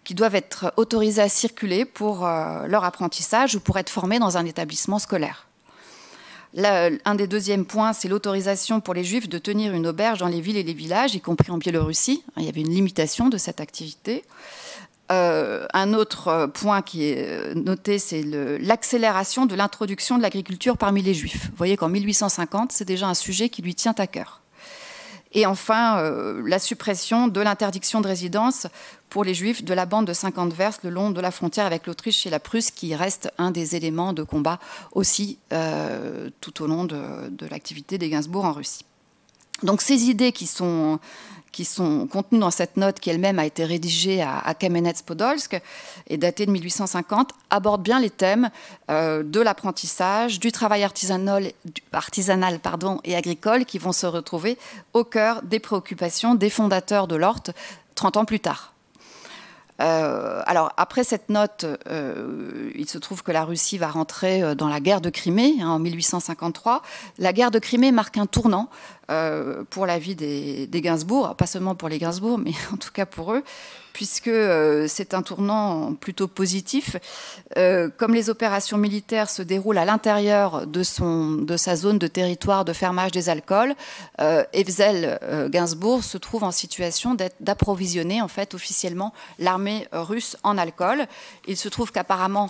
qui doivent être autorisés à circuler pour leur apprentissage ou pour être formés dans un établissement scolaire. Là, un des deuxièmes points, c'est l'autorisation pour les Juifs de tenir une auberge dans les villes et les villages, y compris en Biélorussie. Il y avait une limitation de cette activité. Un autre point qui est noté, c'est l'accélération de l'introduction de l'agriculture parmi les Juifs. Vous voyez qu'en 1850, c'est déjà un sujet qui lui tient à cœur. Et enfin, la suppression de l'interdiction de résidence pour les Juifs de la bande de 50 versts le long de la frontière avec l'Autriche et la Prusse, qui reste un des éléments de combat aussi tout au long de l'activité des Gainsbourg en Russie. Donc ces idées qui sont contenues dans cette note qui elle-même a été rédigée à Kamenets-Podolsk et datée de 1850, abordent bien les thèmes de l'apprentissage, du travail artisanal et agricole qui vont se retrouver au cœur des préoccupations des fondateurs de l'ORT 30 ans plus tard. Alors, après cette note, il se trouve que la Russie va rentrer dans la guerre de Crimée en 1853. La guerre de Crimée marque un tournant pour la vie des Gainsbourg, pas seulement pour les Gainsbourg, mais en tout cas pour eux, puisque c'est un tournant plutôt positif. Comme les opérations militaires se déroulent à l'intérieur de sa zone de territoire de fermage des alcools, Eftzel Gainsbourg se trouve en situation d'approvisionner en fait officiellement l'armée russe en alcool. Il se trouve qu'apparemment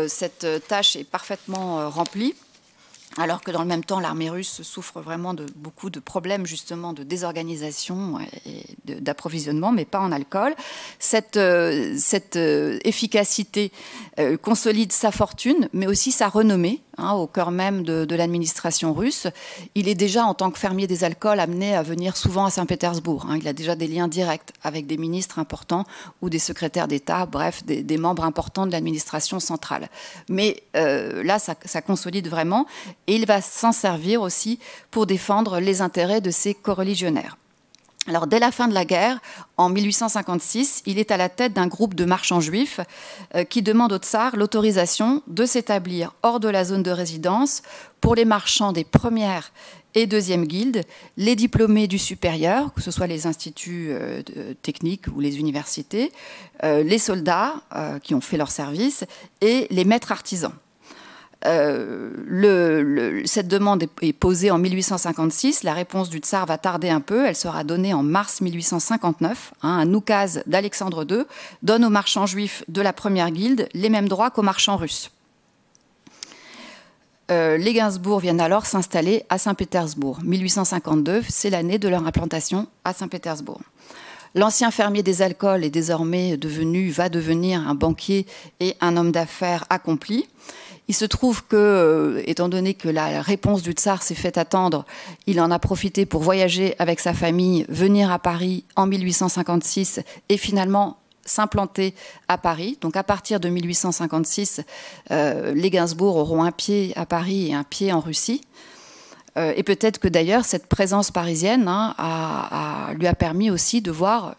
cette tâche est parfaitement remplie, alors que dans le même temps, l'armée russe souffre vraiment de beaucoup de problèmes justement de désorganisation et d'approvisionnement, mais pas en alcool. Cette efficacité consolide sa fortune, mais aussi sa renommée au cœur même de l'administration russe. Il est déjà, en tant que fermier des alcools, amené à venir souvent à Saint-Pétersbourg. Il a déjà des liens directs avec des ministres importants ou des secrétaires d'État, bref, des membres importants de l'administration centrale. Mais là, ça consolide vraiment. Et il va s'en servir aussi pour défendre les intérêts de ses coreligionnaires. Alors, dès la fin de la guerre, en 1856, il est à la tête d'un groupe de marchands juifs qui demande au tsar l'autorisation de s'établir hors de la zone de résidence pour les marchands des premières et deuxième guildes, les diplômés du supérieur, que ce soit les instituts techniques ou les universités, les soldats qui ont fait leur service et les maîtres artisans. Cette demande est posée en 1856. La réponse du tsar va tarder un peu. Elle sera donnée en mars 1859. Un oukaz d'Alexandre II donne aux marchands juifs de la première guilde les mêmes droits qu'aux marchands russes. Les Gainsbourg viennent alors s'installer à Saint-Pétersbourg. 1852, c'est l'année de leur implantation à Saint-Pétersbourg. L'ancien fermier des alcools est désormais va devenir un banquier et un homme d'affaires accompli. Il se trouve que, étant donné que la réponse du tsar s'est fait attendre, il en a profité pour voyager avec sa famille, venir à Paris en 1856 et finalement s'implanter à Paris. Donc à partir de 1856, les Gainsbourg auront un pied à Paris et un pied en Russie. Et peut-être que d'ailleurs cette présence parisienne lui a permis aussi de voir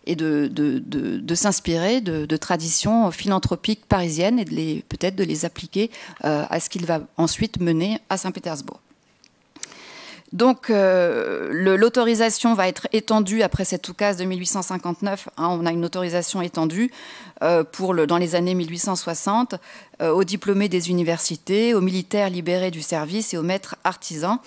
et de s'inspirer de traditions philanthropiques parisiennes et peut-être de les appliquer à ce qu'il va ensuite mener à Saint-Pétersbourg. Donc l'autorisation va être étendue après cette oukase de 1859. On a une autorisation étendue dans les années 1860 aux diplômés des universités, aux militaires libérés du service et aux maîtres artisans.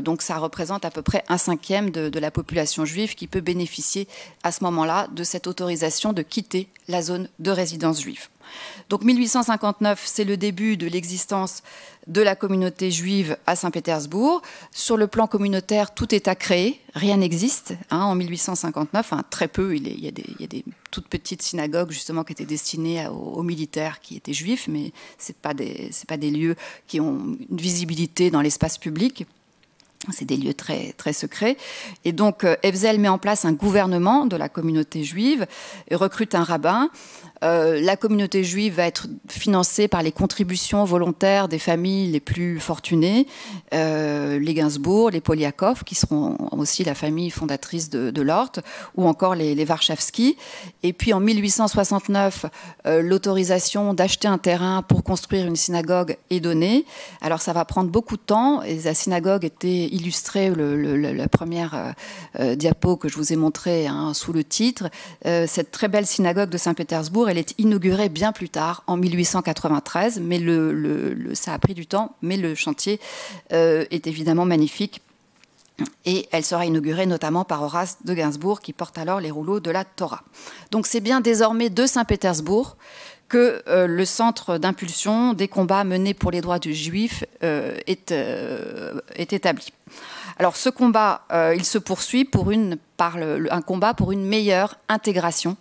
Donc ça représente à peu près 1/5 de la population juive qui peut bénéficier à ce moment-là de cette autorisation de quitter la zone de résidence juive. Donc 1859, c'est le début de l'existence de la communauté juive à Saint-Pétersbourg. Sur le plan communautaire, tout est à créer, rien n'existe. En 1859, très peu, il y a des toutes petites synagogues justement qui étaient destinées aux militaires qui étaient juifs, mais c'est pas des lieux qui ont une visibilité dans l'espace public. C'est des lieux très, très secrets. Et donc, Heftzel met en place un gouvernement de la communauté juive et recrute un rabbin. La communauté juive va être financée par les contributions volontaires des familles les plus fortunées, les Gainsbourg, les Poliakov, qui seront aussi la famille fondatrice de l'Orte, ou encore les Warszawski. Et puis en 1869, l'autorisation d'acheter un terrain pour construire une synagogue est donnée. Alors ça va prendre beaucoup de temps, et la synagogue était illustrée, la première diapo que je vous ai montrée sous le titre. Cette très belle synagogue de Saint-Pétersbourg, elle est inaugurée bien plus tard, en 1893, mais ça a pris du temps, mais le chantier est évidemment magnifique. Et elle sera inaugurée notamment par Horace de Gainsbourg, qui porte alors les rouleaux de la Torah. Donc c'est bien désormais de Saint-Pétersbourg que le centre d'impulsion des combats menés pour les droits du juif est établi. Alors ce combat, il se poursuit un combat pour une meilleure intégration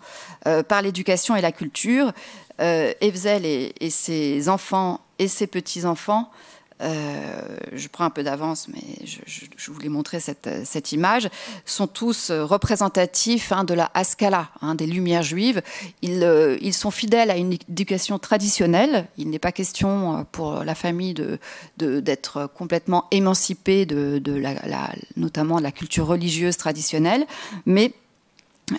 par l'éducation et la culture. Heftzel et ses enfants et ses petits-enfants, je prends un peu d'avance, mais je voulais montrer cette image, sont tous représentatifs de la Haskalah, des Lumières juives. Ils sont fidèles à une éducation traditionnelle. Il n'est pas question pour la famille d'être complètement émancipée notamment de la culture religieuse traditionnelle, mais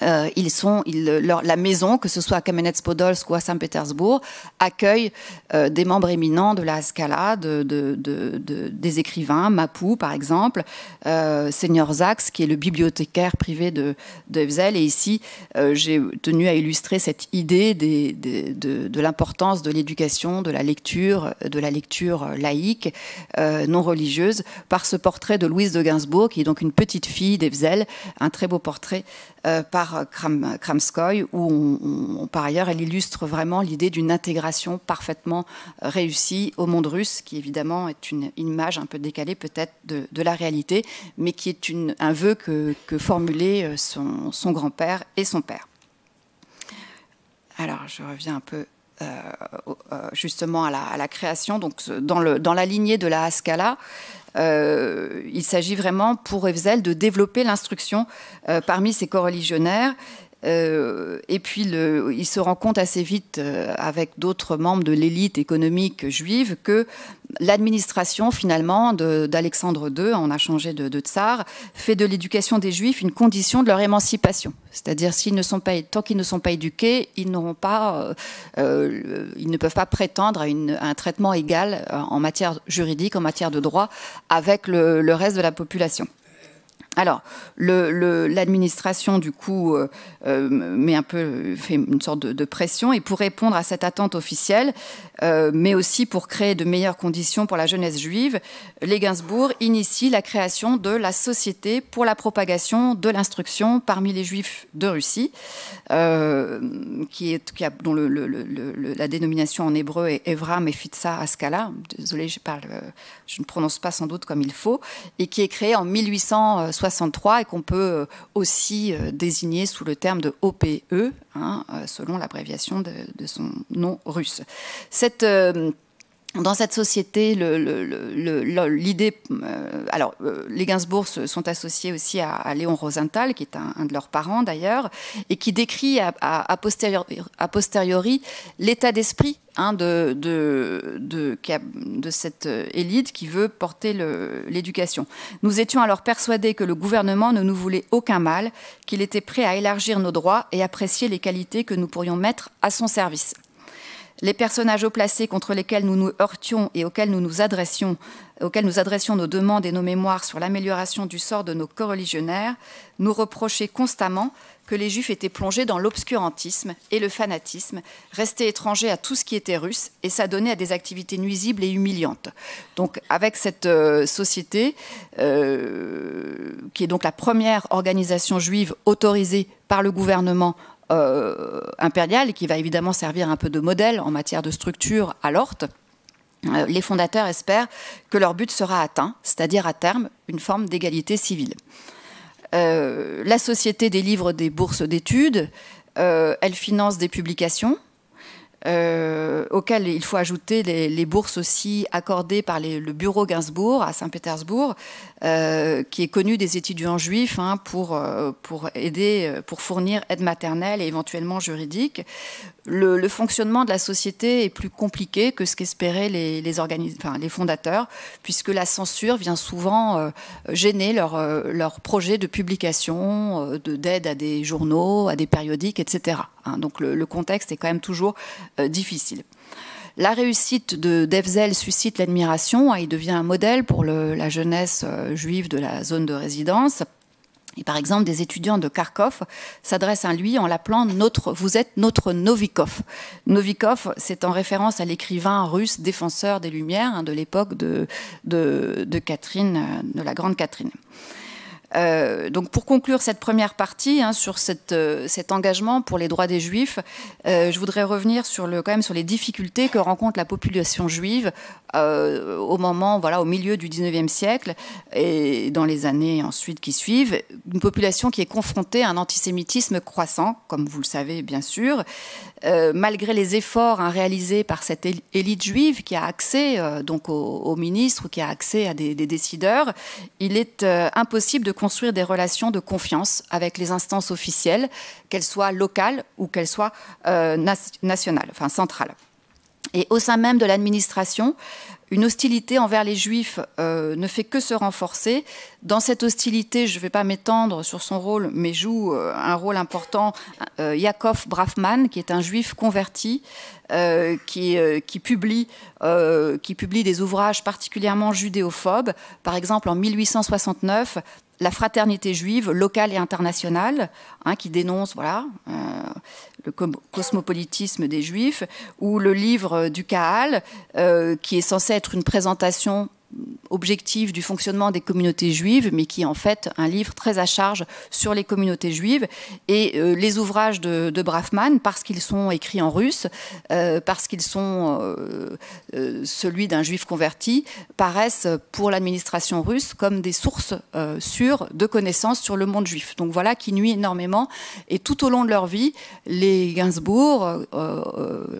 la maison, que ce soit à Kamenets-Podolsk ou à Saint-Pétersbourg, accueille des membres éminents de la Haskalah, des écrivains, Mapou par exemple, Seigneur Sachs, qui est le bibliothécaire privé de Heftzel. Et ici, j'ai tenu à illustrer cette idée de l'importance de l'éducation, de la lecture laïque, non religieuse, par ce portrait de Louise de Gainsbourg, qui est donc une petite fille d'Heftzel, un très beau portrait par Kramskoy, où par ailleurs elle illustre vraiment l'idée d'une intégration parfaitement réussie au monde russe, qui évidemment est une image un peu décalée peut-être de la réalité, mais qui est un vœu que formulaient son grand-père et son père. Alors je reviens un peu justement à la création. Donc dans la lignée de la Haskalah, il s'agit vraiment pour Heftzel de développer l'instruction parmi ses coreligionnaires. Et puis il se rend compte assez vite avec d'autres membres de l'élite économique juive que l'administration finalement d'Alexandre II, on a changé de tsar, fait de l'éducation des juifs une condition de leur émancipation. C'est-à-dire tant qu'ils ne sont pas éduqués, ils ne peuvent pas prétendre à un traitement égal en matière juridique, en matière de droit avec le reste de la population. Alors, l'administration, du coup, fait une sorte de pression, et pour répondre à cette attente officielle, mais aussi pour créer de meilleures conditions pour la jeunesse juive, les Gainsbourg initient la création de la Société pour la propagation de l'instruction parmi les juifs de Russie, dont la dénomination en hébreu est Evram et Fitza Haskalah. Désolée, je ne prononce pas sans doute comme il faut, et qui est créée en 1863 et qu'on peut aussi désigner sous le terme de OPE, selon l'abréviation de son nom russe. Dans cette société, l'idée... les Gainsbourg sont associés aussi à Léon Rosenthal, qui est un de leurs parents d'ailleurs, et qui décrit a posteriori l'état d'esprit de cette élite qui veut porter l'éducation. Nous étions alors persuadés que le gouvernement ne nous voulait aucun mal, qu'il était prêt à élargir nos droits et apprécier les qualités que nous pourrions mettre à son service. Les personnages haut placés contre lesquels nous nous heurtions et auxquels nous adressions nos demandes et nos mémoires sur l'amélioration du sort de nos coreligionnaires, nous reprochaient constamment que les Juifs étaient plongés dans l'obscurantisme et le fanatisme, restés étrangers à tout ce qui était russe et s'adonnaient à des activités nuisibles et humiliantes. Donc, avec cette société, qui est donc la première organisation juive autorisée par le gouvernement impérial, et qui va évidemment servir un peu de modèle en matière de structure à l'Orte, les fondateurs espèrent que leur but sera atteint, c'est-à-dire à terme une forme d'égalité civile. La Société délivre des bourses d'études, elle finance des publications, auxquelles il faut ajouter les bourses aussi accordées par le bureau Gainsbourg à Saint-Pétersbourg, qui est connu des étudiants juifs pour fournir aide maternelle et éventuellement juridique. Le fonctionnement de la société est plus compliqué que ce qu'espéraient les fondateurs, puisque la censure vient souvent gêner leur projet de publication, d'aide à des journaux, à des périodiques, etc. Donc le contexte est quand même toujours difficile. La réussite d'Herzl suscite l'admiration. Il devient un modèle pour la jeunesse juive de la zone de résidence. Et par exemple, des étudiants de Kharkov s'adressent à lui en l'appelant « Vous êtes notre Novikov ». Novikov, c'est en référence à l'écrivain russe défenseur des Lumières de l'époque de Catherine, de la Grande Catherine. Donc pour conclure cette première partie sur cet engagement pour les droits des Juifs, je voudrais revenir quand même sur les difficultés que rencontre la population juive au milieu du XIXe siècle et dans les années ensuite qui suivent. Une population qui est confrontée à un antisémitisme croissant, comme vous le savez bien sûr, malgré les efforts réalisés par cette élite juive qui a accès donc aux ministres ou qui a accès à des décideurs, il est impossible de construire des relations de confiance avec les instances officielles, qu'elles soient locales ou qu'elles soient nationales, enfin centrales. Et au sein même de l'administration, une hostilité envers les Juifs ne fait que se renforcer. Dans cette hostilité, je ne vais pas m'étendre sur son rôle, mais joue un rôle important Yaakov Brafman, qui est un Juif converti, qui publie des ouvrages particulièrement judéophobes. Par exemple, en 1869, la fraternité juive locale et internationale, qui dénonce le cosmopolitisme des Juifs, ou le livre du Kahal, qui est censé être une présentation objective du fonctionnement des communautés juives, mais qui est en fait un livre très à charge sur les communautés juives. Et les ouvrages de Brafman, parce qu'ils sont écrits en russe, parce qu'ils sont celui d'un juif converti, paraissent pour l'administration russe comme des sources sûres de connaissances sur le monde juif. Donc voilà, qui nuit énormément. Et tout au long de leur vie, les Gainsbourg,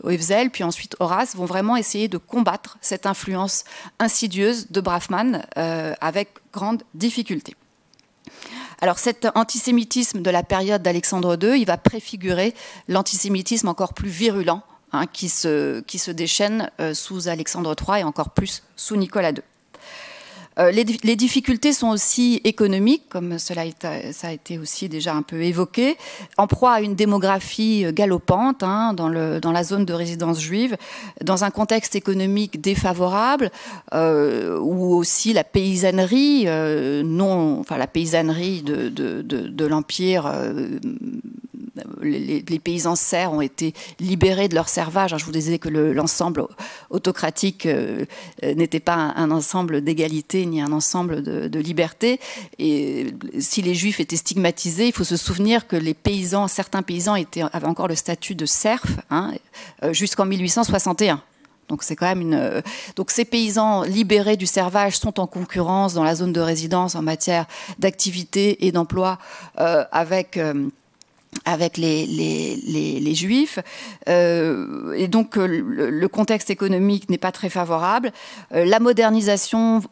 Herzl, puis ensuite Horace, vont vraiment essayer de combattre cette influence insidieuse de Brafman avec grande difficulté. Alors cet antisémitisme de la période d'Alexandre II, il va préfigurer l'antisémitisme encore plus virulent qui se déchaîne sous Alexandre III et encore plus sous Nicolas II. Les difficultés sont aussi économiques, comme ça a été aussi déjà un peu évoqué, en proie à une démographie galopante dans la zone de résidence juive, dans un contexte économique défavorable, où aussi la paysannerie, la paysannerie de l'Empire, les paysans serfs ont été libérés de leur servage. Je vous disais que l'ensemble autocratique n'était pas un ensemble d'égalité ni un ensemble de liberté. Et si les Juifs étaient stigmatisés, il faut se souvenir que certains paysans avaient encore le statut de serf jusqu'en 1861. Donc c'est quand même Donc ces paysans libérés du servage sont en concurrence dans la zone de résidence en matière d'activité et d'emploi avec avec les Juifs, et donc le contexte économique n'est pas très favorable. La modernisation,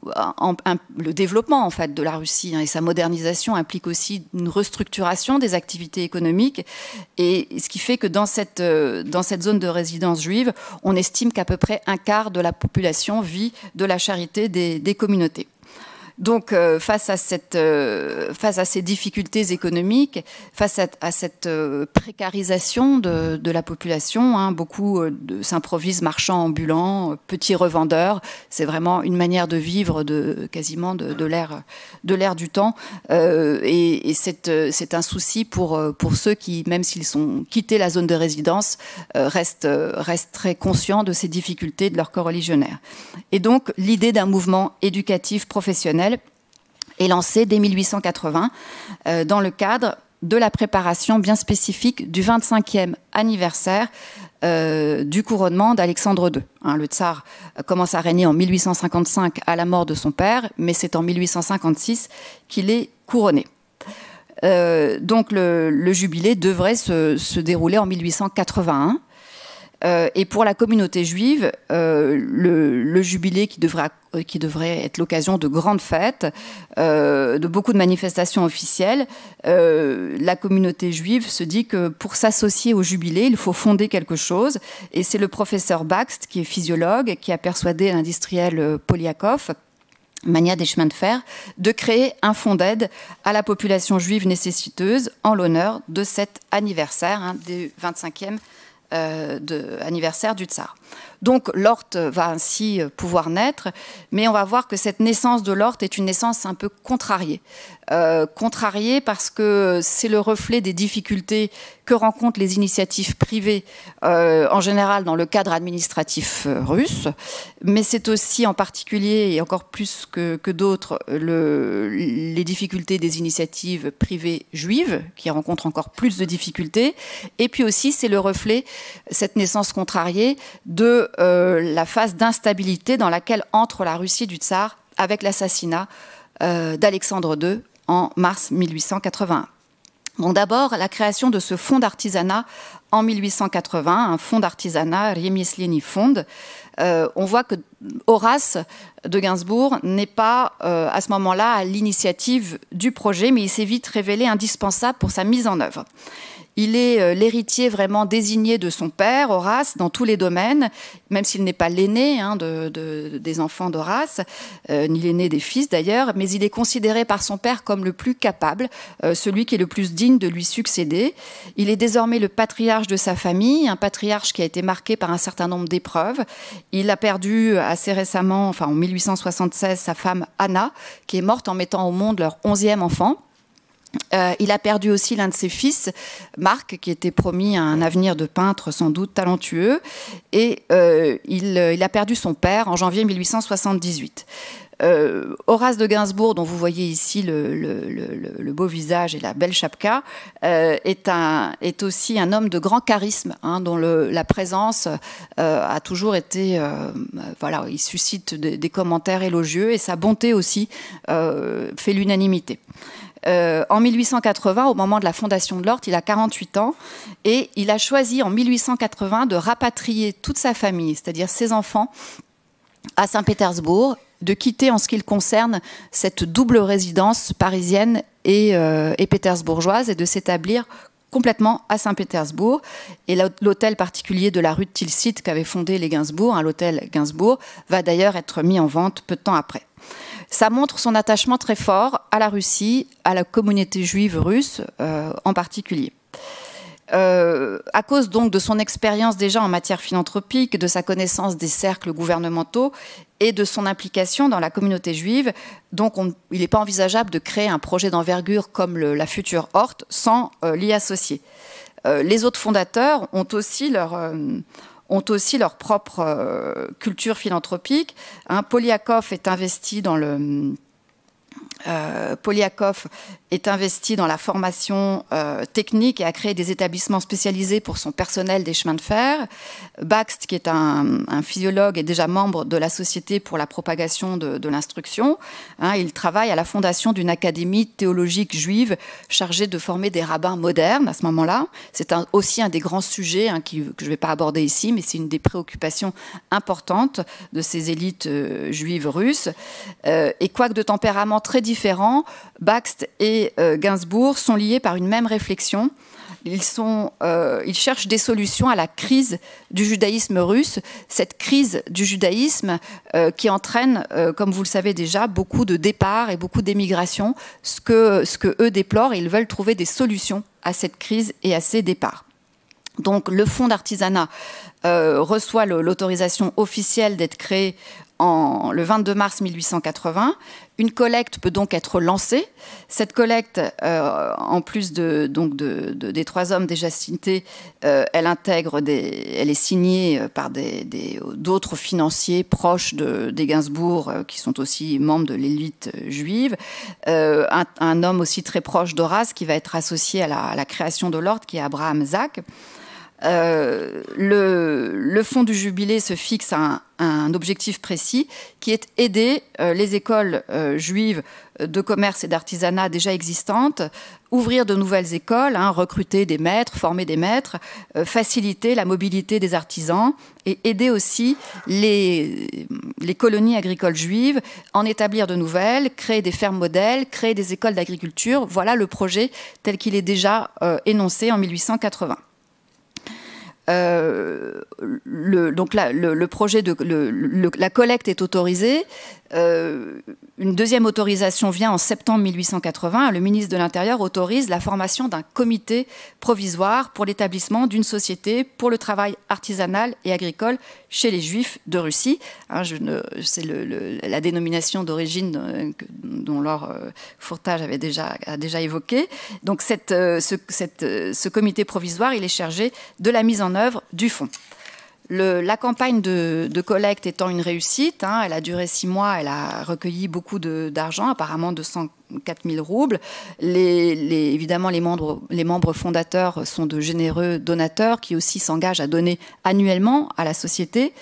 le développement en fait de la Russie, hein, et sa modernisation implique aussi une restructuration des activités économiques, et ce qui fait que dans cette zone de résidence juive, on estime qu'à peu près un quart de la population vit de la charité des communautés. Donc, face à ces difficultés économiques, face à cette précarisation de la population, hein, beaucoup s'improvisent marchands ambulants, petits revendeurs. C'est vraiment une manière de vivre quasiment de l'ère du temps. Et c'est un souci pour ceux qui, même s'ils ont quitté la zone de résidence, restent très conscients de ces difficultés de leur corps religionnaire. Et donc, l'idée d'un mouvement éducatif professionnel est lancée dès 1880 dans le cadre de la préparation bien spécifique du 25e anniversaire du couronnement d'Alexandre II. Hein, le tsar commence à régner en 1855 à la mort de son père, mais c'est en 1856 qu'il est couronné. Donc le jubilé devrait se dérouler en 1881. Et pour la communauté juive, le jubilé qui devrait être l'occasion de grandes fêtes, de beaucoup de manifestations officielles, la communauté juive se dit que pour s'associer au jubilé, il faut fonder quelque chose. Et c'est le professeur Bakst, qui est physiologue, qui a persuadé l'industriel Poliakov, mania des chemins de fer, de créer un fonds d'aide à la population juive nécessiteuse en l'honneur de cet anniversaire, hein, du 25e anniversaire du tsar. Donc l'Ort va ainsi pouvoir naître, mais on va voir que cette naissance de l'Ort est une naissance un peu contrariée. Contrariée parce que c'est le reflet des difficultés que rencontrent les initiatives privées, en général dans le cadre administratif russe, mais c'est aussi en particulier, et encore plus que d'autres, les difficultés des initiatives privées juives, qui rencontrent encore plus de difficultés, et puis aussi c'est le reflet, cette naissance contrariée, de la phase d'instabilité dans laquelle entre la Russie du tsar avec l'assassinat d'Alexandre II en mars 1881. Donc d'abord, la création de ce fonds d'artisanat en 1880, un fonds d'artisanat, Ремесленный фонд. On voit que Horace de Gainsbourg n'est pas à ce moment-là à l'initiative du projet, mais il s'est vite révélé indispensable pour sa mise en œuvre. Il est l'héritier vraiment désigné de son père, Horace, dans tous les domaines, même s'il n'est pas l'aîné des enfants d'Horace, ni l'aîné des fils d'ailleurs, mais il est considéré par son père comme le plus capable, celui qui est le plus digne de lui succéder. Il est désormais le patriarche de sa famille, un patriarche qui a été marqué par un certain nombre d'épreuves. Il a perdu assez récemment, enfin en 1876, sa femme Anna, qui est morte en mettant au monde leur 11e enfant. Il a perdu aussi l'un de ses fils, Marc, qui était promis à un avenir de peintre sans doute talentueux, et il a perdu son père en janvier 1878. Horace de Gainsbourg, dont vous voyez ici le beau visage et la belle chapka, est aussi un homme de grand charisme, hein, dont la présence a toujours été... voilà, il suscite des commentaires élogieux, et sa bonté aussi fait l'unanimité. En 1880, au moment de la fondation de l'Ort, il a 48 ans et il a choisi en 1880 de rapatrier toute sa famille, c'est-à-dire ses enfants, à Saint-Pétersbourg, de quitter en ce qui le concerne cette double résidence parisienne et pétersbourgeoise et de s'établir complètement à Saint-Pétersbourg. Et l'hôtel particulier de la rue de Tilsit qu'avaient fondé les Gainsbourg, hein, l'hôtel Gainsbourg, va d'ailleurs être mis en vente peu de temps après. Ça montre son attachement très fort à la Russie, à la communauté juive russe en particulier. À cause donc de son expérience déjà en matière philanthropique, de sa connaissance des cercles gouvernementaux et de son implication dans la communauté juive, donc il n'est pas envisageable de créer un projet d'envergure comme la future Hort sans l'y associer. Les autres fondateurs ont aussi leur propre culture philanthropique. Hein, Poliakov est investi dans Polyakov est investi dans la formation technique et a créé des établissements spécialisés pour son personnel des chemins de fer. Bakst, qui est un physiologue, est déjà membre de la Société pour la propagation de l'instruction. Il travaille à la fondation d'une académie théologique juive chargée de former des rabbins modernes à ce moment-là. C'est aussi un des grands sujets que je ne vais pas aborder ici, mais c'est une des préoccupations importantes de ces élites juives russes. Et quoique de tempérament très différents, Bakst et Gainsbourg sont liés par une même réflexion. Ils cherchent des solutions à la crise du judaïsme russe, cette crise du judaïsme qui entraîne, comme vous le savez déjà, beaucoup de départs et beaucoup d'émigrations, ce que eux déplorent, et ils veulent trouver des solutions à cette crise et à ces départs. Donc le fonds d'artisanat reçoit l'autorisation officielle d'être créé le 22 mars 1880. Une collecte peut donc être lancée. Cette collecte, en plus des 3 hommes déjà cités, elle est signée par d'autres financiers proches des Gainsbourg, qui sont aussi membres de l'élite juive. Un homme aussi très proche d'Horace, qui va être associé à la création de l'ordre, qui est Abraham Zak. Le fonds du jubilé se fixe un objectif précis qui est aider les écoles juives de commerce et d'artisanat déjà existantes, ouvrir de nouvelles écoles, recruter des maîtres, former des maîtres, faciliter la mobilité des artisans et aider aussi les colonies agricoles juives, en établir de nouvelles, créer des fermes modèles, créer des écoles d'agriculture. Voilà le projet tel qu'il est déjà énoncé en 1880. Donc là, le projet la collecte est autorisée. Une deuxième autorisation vient en septembre 1880. Le ministre de l'Intérieur autorise la formation d'un comité provisoire pour l'établissement d'une société pour le travail artisanal et agricole chez les Juifs de Russie. C'est la dénomination d'origine dont Laure Fourtage a déjà évoqué. Donc ce comité provisoire, il est chargé de la mise en œuvre du fonds. La campagne de collecte étant une réussite, elle a duré 6 mois, elle a recueilli beaucoup d'argent, apparemment 204 000 roubles. Évidemment, les membres fondateurs sont de généreux donateurs qui aussi s'engagent à donner annuellement à la société.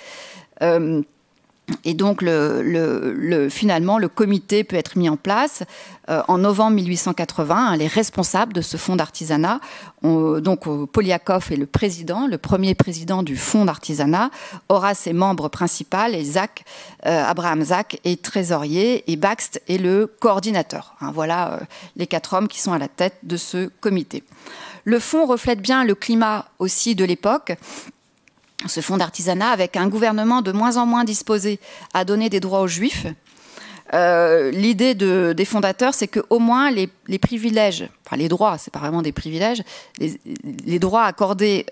Et donc, finalement, le comité peut être mis en place. En novembre 1880, les responsables de ce fonds d'artisanat, donc Polyakov est le premier président du fonds d'artisanat, Horace est membre principal, et Abraham Zak est trésorier, et Bakst est le coordinateur. Voilà les 4 hommes qui sont à la tête de ce comité. Le fonds reflète bien le climat aussi de l'époque. Ce fonds d'artisanat, avec un gouvernement de moins en moins disposé à donner des droits aux Juifs. L'idée des fondateurs, c'est qu'au moins les privilèges, enfin les droits, c'est pas vraiment des privilèges, les droits accordés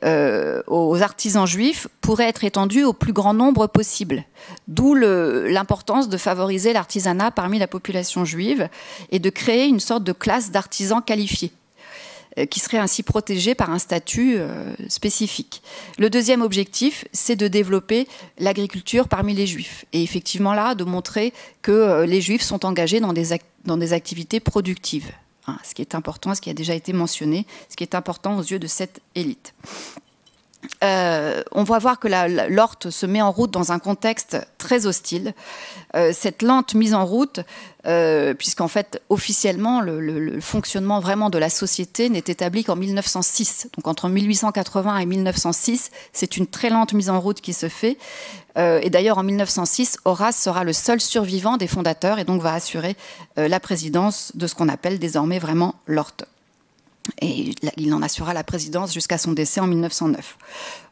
aux artisans juifs pourraient être étendus au plus grand nombre possible. D'où l'importance de favoriser l'artisanat parmi la population juive et de créer une sorte de classe d'artisans qualifiés, qui serait ainsi protégé par un statut spécifique. Le deuxième objectif, c'est de développer l'agriculture parmi les Juifs. Et effectivement là, de montrer que les Juifs sont engagés dans des activités productives. Ce qui est important, ce qui a déjà été mentionné, ce qui est important aux yeux de cette élite. On va voir que l'Orte se met en route dans un contexte très hostile. Cette lente mise en route, puisqu'en fait, officiellement, le fonctionnement vraiment de la société n'est établi qu'en 1906. Donc entre 1880 et 1906, c'est une très lente mise en route qui se fait. Et d'ailleurs, en 1906, Horace sera le seul survivant des fondateurs et donc va assurer la présidence de ce qu'on appelle désormais vraiment l'Orte. Et il en assurera la présidence jusqu'à son décès en 1909.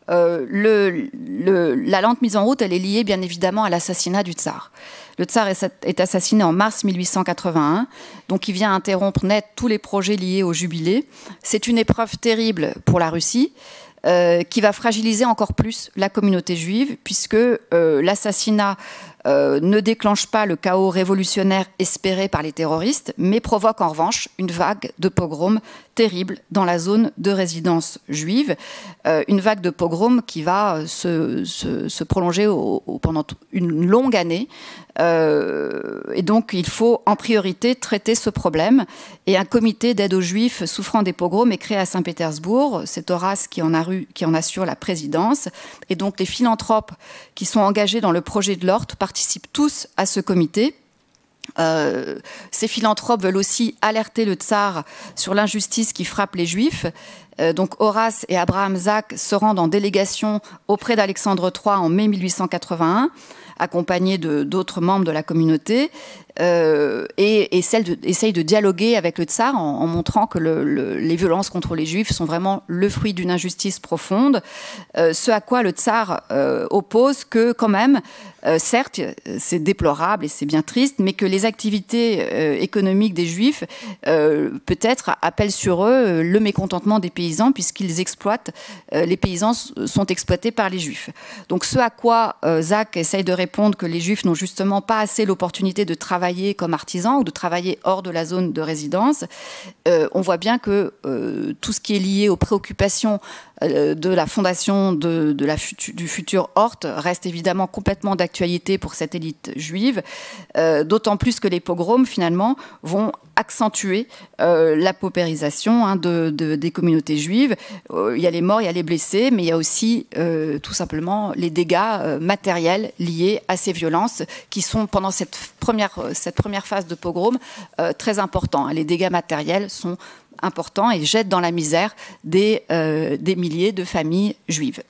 La lente mise en route, elle est liée bien évidemment à l'assassinat du tsar. Le tsar est assassiné en mars 1881, donc il vient interrompre net tous les projets liés au jubilé. C'est une épreuve terrible pour la Russie, qui va fragiliser encore plus la communauté juive, puisque l'assassinat ne déclenche pas le chaos révolutionnaire espéré par les terroristes, mais provoque en revanche une vague de pogroms terribles dans la zone de résidence juive. Une vague de pogroms qui va se prolonger pendant une longue année. Et donc, il faut en priorité traiter ce problème. Et un comité d'aide aux Juifs souffrant des pogroms est créé à Saint-Pétersbourg. C'est Horace qui en assure la présidence. Et donc, les philanthropes qui sont engagés dans le projet de l'Hort participent tous à ce comité. Ces philanthropes veulent aussi alerter le tsar sur l'injustice qui frappe les Juifs. Donc Horace et Abraham Zak se rendent en délégation auprès d'Alexandre III en mai 1881, accompagnés d'autres membres de la communauté, et essayent de dialoguer avec le tsar en montrant que les violences contre les Juifs sont vraiment le fruit d'une injustice profonde, ce à quoi le tsar oppose que quand même, certes, c'est déplorable et c'est bien triste, mais que les activités économiques des Juifs peut-être appellent sur eux le mécontentement des paysans puisqu'ils exploitent, les paysans sont exploités par les Juifs. Donc ce à quoi Zak essaye de répondre que les Juifs n'ont justement pas assez l'opportunité de travailler comme artisans ou de travailler hors de la zone de résidence, on voit bien que tout ce qui est lié aux préoccupations de la fondation du futur Hort reste évidemment complètement d'actualité pour cette élite juive, d'autant plus que les pogroms finalement vont accentuer la paupérisation des communautés juives. Il y a les morts, il y a les blessés, mais il y a aussi tout simplement les dégâts matériels liés à ces violences qui sont pendant cette première phase de pogrom très importants. Les dégâts matériels sont importants et jettent dans la misère des milliers de familles juives.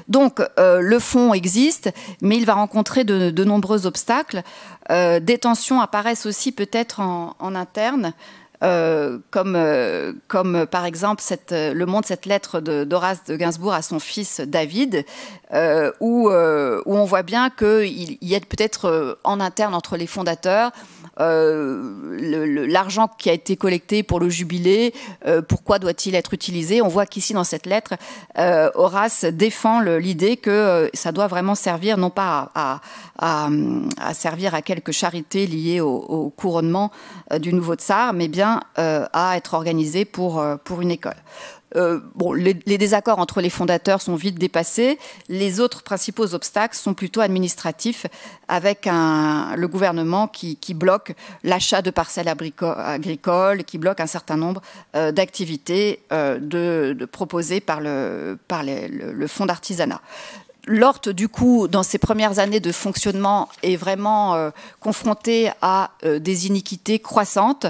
Donc, le fond existe, mais il va rencontrer de nombreux obstacles. Des tensions apparaissent aussi peut-être en interne, comme par exemple le montre cette lettre d'Horace de Gainsbourg à son fils David, où on voit bien qu'il y a peut-être en interne entre les fondateurs l'argent qui a été collecté pour le jubilé, pourquoi doit-il être utilisé? On voit qu'ici dans cette lettre, Horace défend l'idée que ça doit vraiment servir non pas à servir à quelques charités liées au couronnement du nouveau tsar, mais bien à être organisé pour une école. Les désaccords entre les fondateurs sont vite dépassés. Les autres principaux obstacles sont plutôt administratifs, avec le gouvernement qui bloque l'achat de parcelles agricoles, qui bloque un certain nombre d'activités proposées par le fonds d'artisanat. L'Hort, du coup, dans ses premières années de fonctionnement, est vraiment confronté à des iniquités croissantes.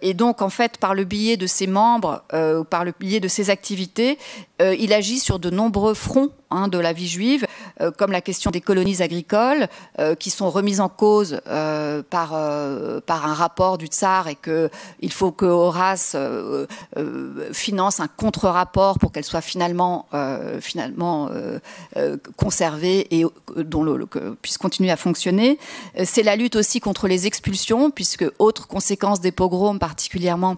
Et donc, en fait, par le biais de ses membres, par le biais de ses activités, il agit sur de nombreux fronts de la vie juive, comme la question des colonies agricoles, qui sont remises en cause par un rapport du tsar et qu'il faut que Horace finance un contre-rapport pour qu'elle soit finalement conservée et puisse continuer à fonctionner. C'est la lutte aussi contre les expulsions, puisque autre conséquence des pogroms particulièrement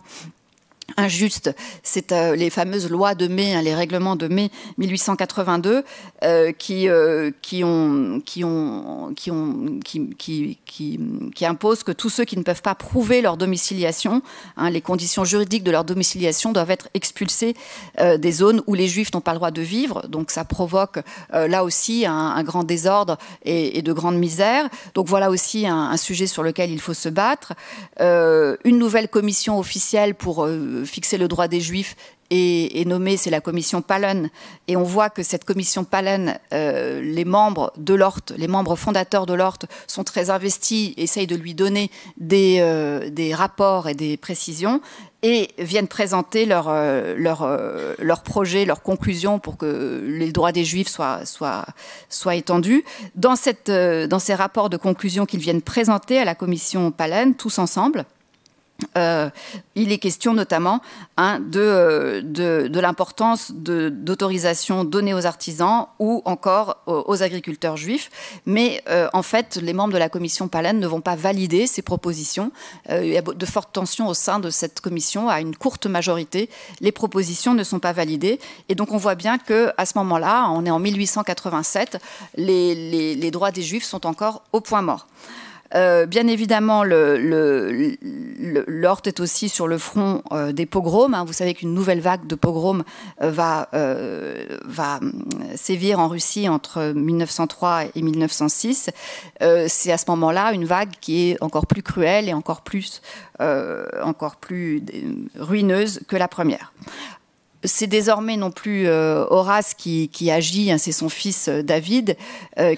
injuste, c'est les fameuses lois de mai, les règlements de mai 1882, qui imposent que tous ceux qui ne peuvent pas prouver leur domiciliation, les conditions juridiques de leur domiciliation doivent être expulsés des zones où les Juifs n'ont pas le droit de vivre. Donc ça provoque là aussi un grand désordre et de grande misère. Donc voilà aussi un sujet sur lequel il faut se battre. Une nouvelle commission officielle pour fixer le droit des Juifs est nommée, c'est la commission Pahlen. Et on voit que cette commission Pahlen, les membres de l'Hort, les membres fondateurs de l'Hort sont très investis, essayent de lui donner des rapports et des précisions et viennent présenter leurs projets, leurs conclusions pour que les droits des Juifs soient étendus. Dans ces rapports de conclusion qu'ils viennent présenter à la commission Pahlen, tous ensemble, il est question notamment de l'importance d'autorisation donnée aux artisans ou encore aux agriculteurs juifs. Mais en fait, les membres de la commission Palen ne vont pas valider ces propositions. Il y a de fortes tensions au sein de cette commission. À une courte majorité, les propositions ne sont pas validées. Et donc on voit bien qu'à ce moment-là, on est en 1887, les droits des Juifs sont encore au point mort. Bien évidemment, l'Ort est aussi sur le front des pogroms. Vous savez qu'une nouvelle vague de pogroms va sévir en Russie entre 1903 et 1906. C'est à ce moment-là une vague qui est encore plus cruelle et encore plus ruineuse que la première. C'est désormais non plus Horace qui agit, c'est son fils David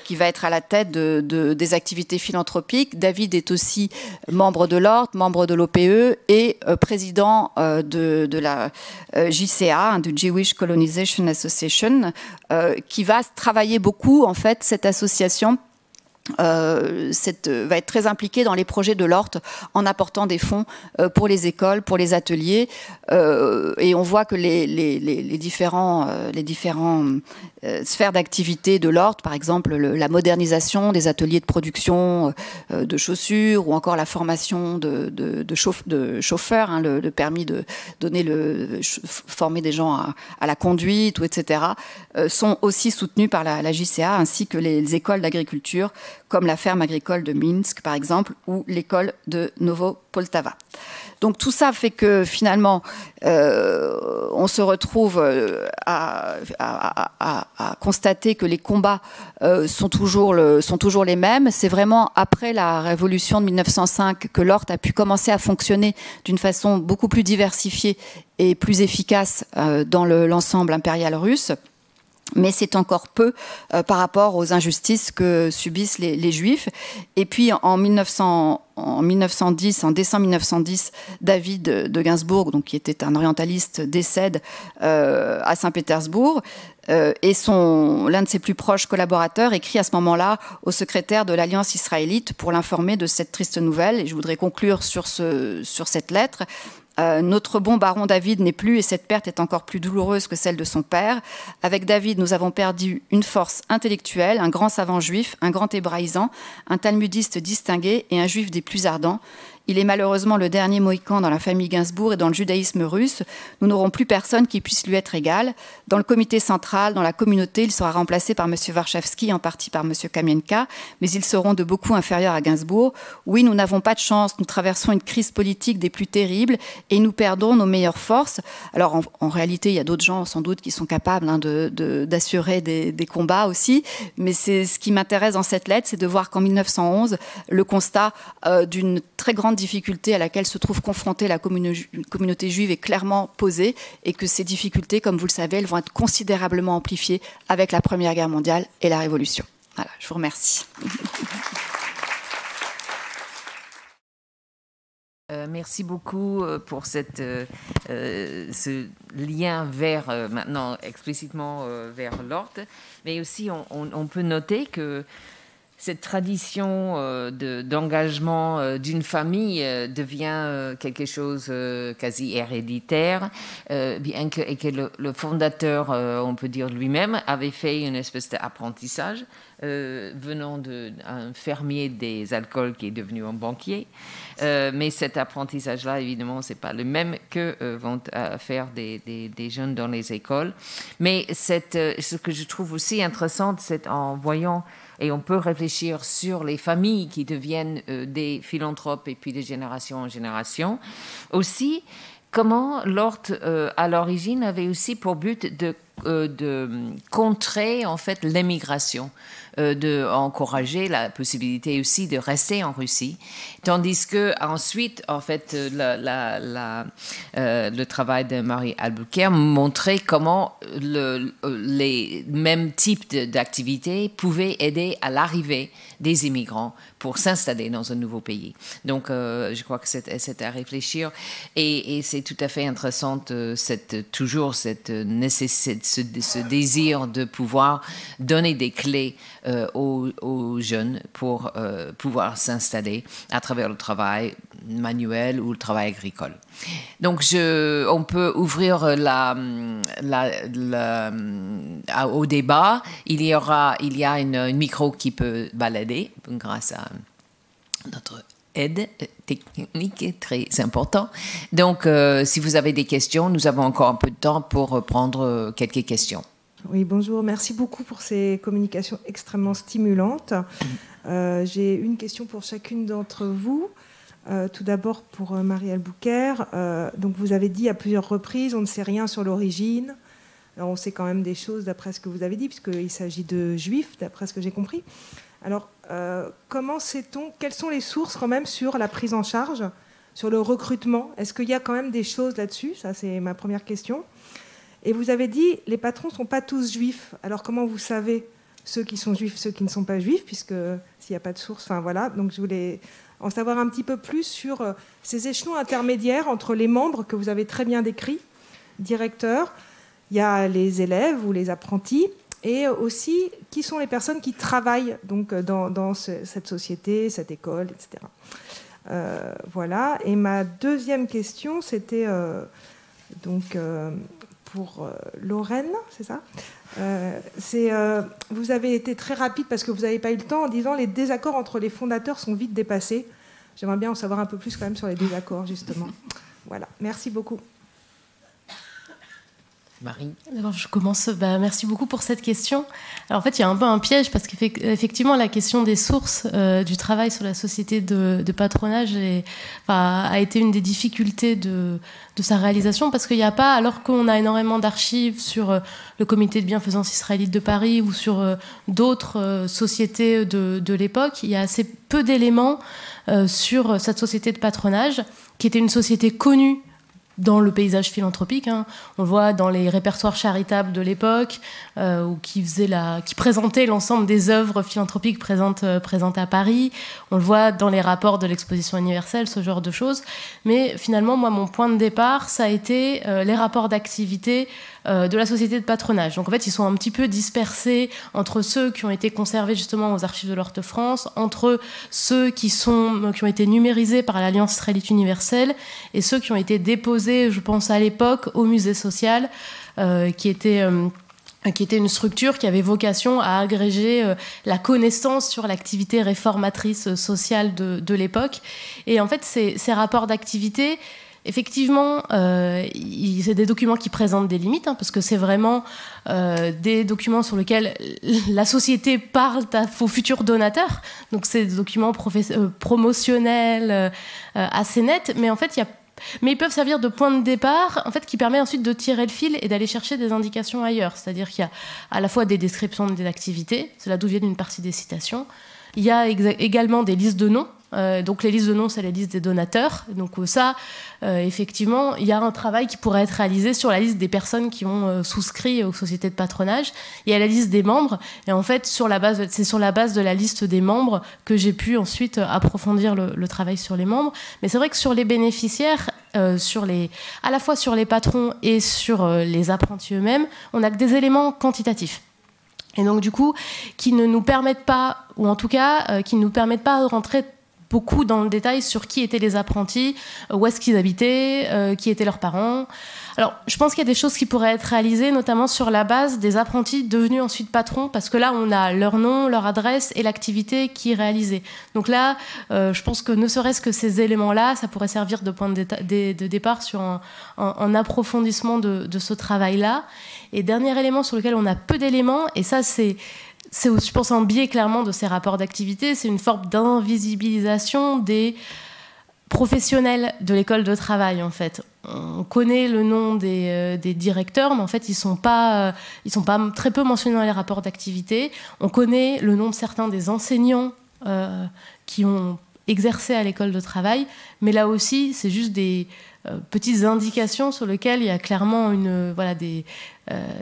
qui va être à la tête des activités philanthropiques. David est aussi membre de l'Ordre, membre de l'OPE et président de la JCA, de Jewish Colonization Association, qui va travailler beaucoup, en fait, cette association va être très impliqué dans les projets de l'Ort en apportant des fonds pour les écoles, pour les ateliers, et on voit que les différents sphères d'activité de l'Ort, par exemple la modernisation des ateliers de production de chaussures ou encore la formation de chauffeurs, le permis de former des gens à la conduite, etc., sont aussi soutenus par la JCA, ainsi que les écoles d'agriculture comme la ferme agricole de Minsk, par exemple, ou l'école de Novopoltava. Donc tout ça fait que finalement, on se retrouve à constater que les combats sont toujours les mêmes. C'est vraiment après la révolution de 1905 que l'Ort a pu commencer à fonctionner d'une façon beaucoup plus diversifiée et plus efficace dans l'ensemble impérial russe. Mais c'est encore peu par rapport aux injustices que subissent les Juifs. Et puis en décembre 1910, David de Gainsbourg, donc, qui était un orientaliste, décède à Saint-Pétersbourg. Et l'un de ses plus proches collaborateurs écrit à ce moment-là au secrétaire de l'Alliance israélite pour l'informer de cette triste nouvelle. Et je voudrais conclure sur cette lettre. Notre bon baron David n'est plus et cette perte est encore plus douloureuse que celle de son père. Avec David, nous avons perdu une force intellectuelle, un grand savant juif, un grand hébraïsant, un talmudiste distingué et un juif des plus ardents. Il est malheureusement le dernier Mohican dans la famille Gainsbourg et dans le judaïsme russe. Nous n'aurons plus personne qui puisse lui être égal. Dans le comité central, dans la communauté, il sera remplacé par M. Warszawski, en partie par M. Kamienka, mais ils seront de beaucoup inférieurs à Gainsbourg. Oui, nous n'avons pas de chance. Nous traversons une crise politique des plus terribles et nous perdons nos meilleures forces. Alors, en réalité, il y a d'autres gens, sans doute, qui sont capables d'assurer des combats aussi. Mais c'est ce qui m'intéresse dans cette lettre, c'est de voir qu'en 1911, le constat d'une très grande difficulté à laquelle se trouve confrontée la communauté juive est clairement posée et que ces difficultés, comme vous le savez, elles vont être considérablement amplifiées avec la Première Guerre mondiale et la Révolution. Voilà, je vous remercie. Merci beaucoup pour ce lien vers, maintenant explicitement vers l'Ort, mais aussi on peut noter que cette tradition d'engagement d'une famille devient quelque chose quasi héréditaire, bien que le fondateur, on peut dire lui-même, avait fait une espèce d'apprentissage venant d'un fermier des alcools qui est devenu un banquier. Mais cet apprentissage-là, évidemment, c'est pas le même que vont faire des jeunes dans les écoles. Mais ce que je trouve aussi intéressant, c'est en voyant, et on peut réfléchir sur les familles qui deviennent des philanthropes et puis de génération en génération, aussi comment l'Ort, à l'origine, avait aussi pour but de contrer en fait l'émigration, d'encourager la possibilité aussi de rester en Russie, tandis que ensuite en fait le travail de Marie Albuquerque montrait comment les mêmes types d'activités pouvaient aider à l'arrivée des immigrants pour s'installer dans un nouveau pays. Donc je crois que c'est à réfléchir et c'est tout à fait intéressant toujours cette nécessité, ce désir de pouvoir donner des clés aux jeunes pour pouvoir s'installer à travers le travail, manuel ou le travail agricole. Donc, on peut ouvrir au débat. Il y a une micro qui peut balader grâce à notre aide technique très important. Donc, si vous avez des questions, nous avons encore un peu de temps pour prendre quelques questions. Oui, bonjour. Merci beaucoup pour ces communications extrêmement stimulantes. J'ai une question pour chacune d'entre vous. Tout d'abord pour Marie Albouquerque. Donc vous avez dit à plusieurs reprises, on ne sait rien sur l'origine. Alors, on sait quand même des choses d'après ce que vous avez dit, puisqu'il s'agit de juifs, d'après ce que j'ai compris. Alors, comment sait-on, quelles sont les sources quand même sur la prise en charge, sur le recrutement? Est-ce qu'il y a quand même des choses là-dessus? Ça, c'est ma première question. Et vous avez dit, les patrons ne sont pas tous juifs. Alors, comment vous savez ceux qui sont juifs, ceux qui ne sont pas juifs, puisque s'il n'y a pas de source, enfin voilà. Donc, je voulais en savoir un petit peu plus sur ces échelons intermédiaires entre les membres que vous avez très bien décrits, directeurs, il y a les élèves ou les apprentis, et aussi qui sont les personnes qui travaillent donc, dans cette société, cette école, etc. Voilà. Et ma deuxième question, c'était pour Lorraine, c'est ça? Vous avez été très rapide parce que vous n'avez pas eu le temps en disant les désaccords entre les fondateurs sont vite dépassés. J'aimerais bien en savoir un peu plus quand même sur les désaccords, justement. Voilà, merci beaucoup. Marie. Alors, je commence. Merci beaucoup pour cette question. Alors, en fait, il y a un peu un piège parce qu'effectivement, la question des sources du travail sur la société de patronage a été une des difficultés de sa réalisation parce qu'il n'y a pas, alors qu'on a énormément d'archives sur le comité de bienfaisance israélite de Paris ou sur d'autres sociétés de l'époque, il y a assez peu d'éléments sur cette société de patronage qui était une société connue dans le paysage philanthropique, hein. On le voit dans les répertoires charitables de l'époque, qui présentaient l'ensemble des œuvres philanthropiques présentes à Paris. On le voit dans les rapports de l'exposition universelle, ce genre de choses. Mais finalement, moi, mon point de départ, ça a été les rapports d'activité de la société de patronage. Donc en fait, ils sont un petit peu dispersés entre ceux qui ont été conservés justement aux archives de l'Horte-France, entre ceux qui ont été numérisés par l'Alliance israélite universelle et ceux qui ont été déposés, je pense à l'époque, au musée social, qui était une structure qui avait vocation à agréger la connaissance sur l'activité réformatrice sociale de l'époque. Et en fait, ces rapports d'activité, effectivement, c'est des documents qui présentent des limites, hein, parce que c'est vraiment des documents sur lesquels la société parle aux futurs donateurs. Donc, c'est des documents promotionnels assez nets, mais en fait, mais ils peuvent servir de point de départ, en fait, qui permet ensuite de tirer le fil et d'aller chercher des indications ailleurs. C'est-à-dire qu'il y a à la fois des descriptions des activités, c'est là d'où viennent une partie des citations. Il y a également des listes de noms. Donc les listes de noms, c'est la liste des donateurs. Donc ça, effectivement, il y a un travail qui pourrait être réalisé sur la liste des personnes qui ont souscrit aux sociétés de patronage. Il y a la liste des membres. Et en fait, c'est sur la base de la liste des membres que j'ai pu ensuite approfondir le travail sur les membres. Mais c'est vrai que sur les bénéficiaires, à la fois sur les patrons et sur les apprentis eux-mêmes, on n'a que des éléments quantitatifs. Et donc, du coup, qui ne nous permettent pas, ou en tout cas, qui ne nous permettent pas de rentrer beaucoup dans le détail sur qui étaient les apprentis, où est-ce qu'ils habitaient, qui étaient leurs parents. Alors, je pense qu'il y a des choses qui pourraient être réalisées, notamment sur la base des apprentis devenus ensuite patrons, parce que là, on a leur nom, leur adresse et l'activité qui est réalisée. Donc là, je pense que ne serait-ce que ces éléments-là, ça pourrait servir de point de départ sur un approfondissement de ce travail-là. Et dernier élément sur lequel on a peu d'éléments, et ça, c'est, je pense, un biais clairement de ces rapports d'activité, c'est une forme d'invisibilisation des professionnels de l'école de travail, en fait. On connaît le nom des directeurs, mais en fait, ils sont pas très peu mentionnés dans les rapports d'activité. On connaît le nom de certains des enseignants qui ont exercé à l'école de travail, mais là aussi, c'est juste des petites indications sur lesquelles il y a clairement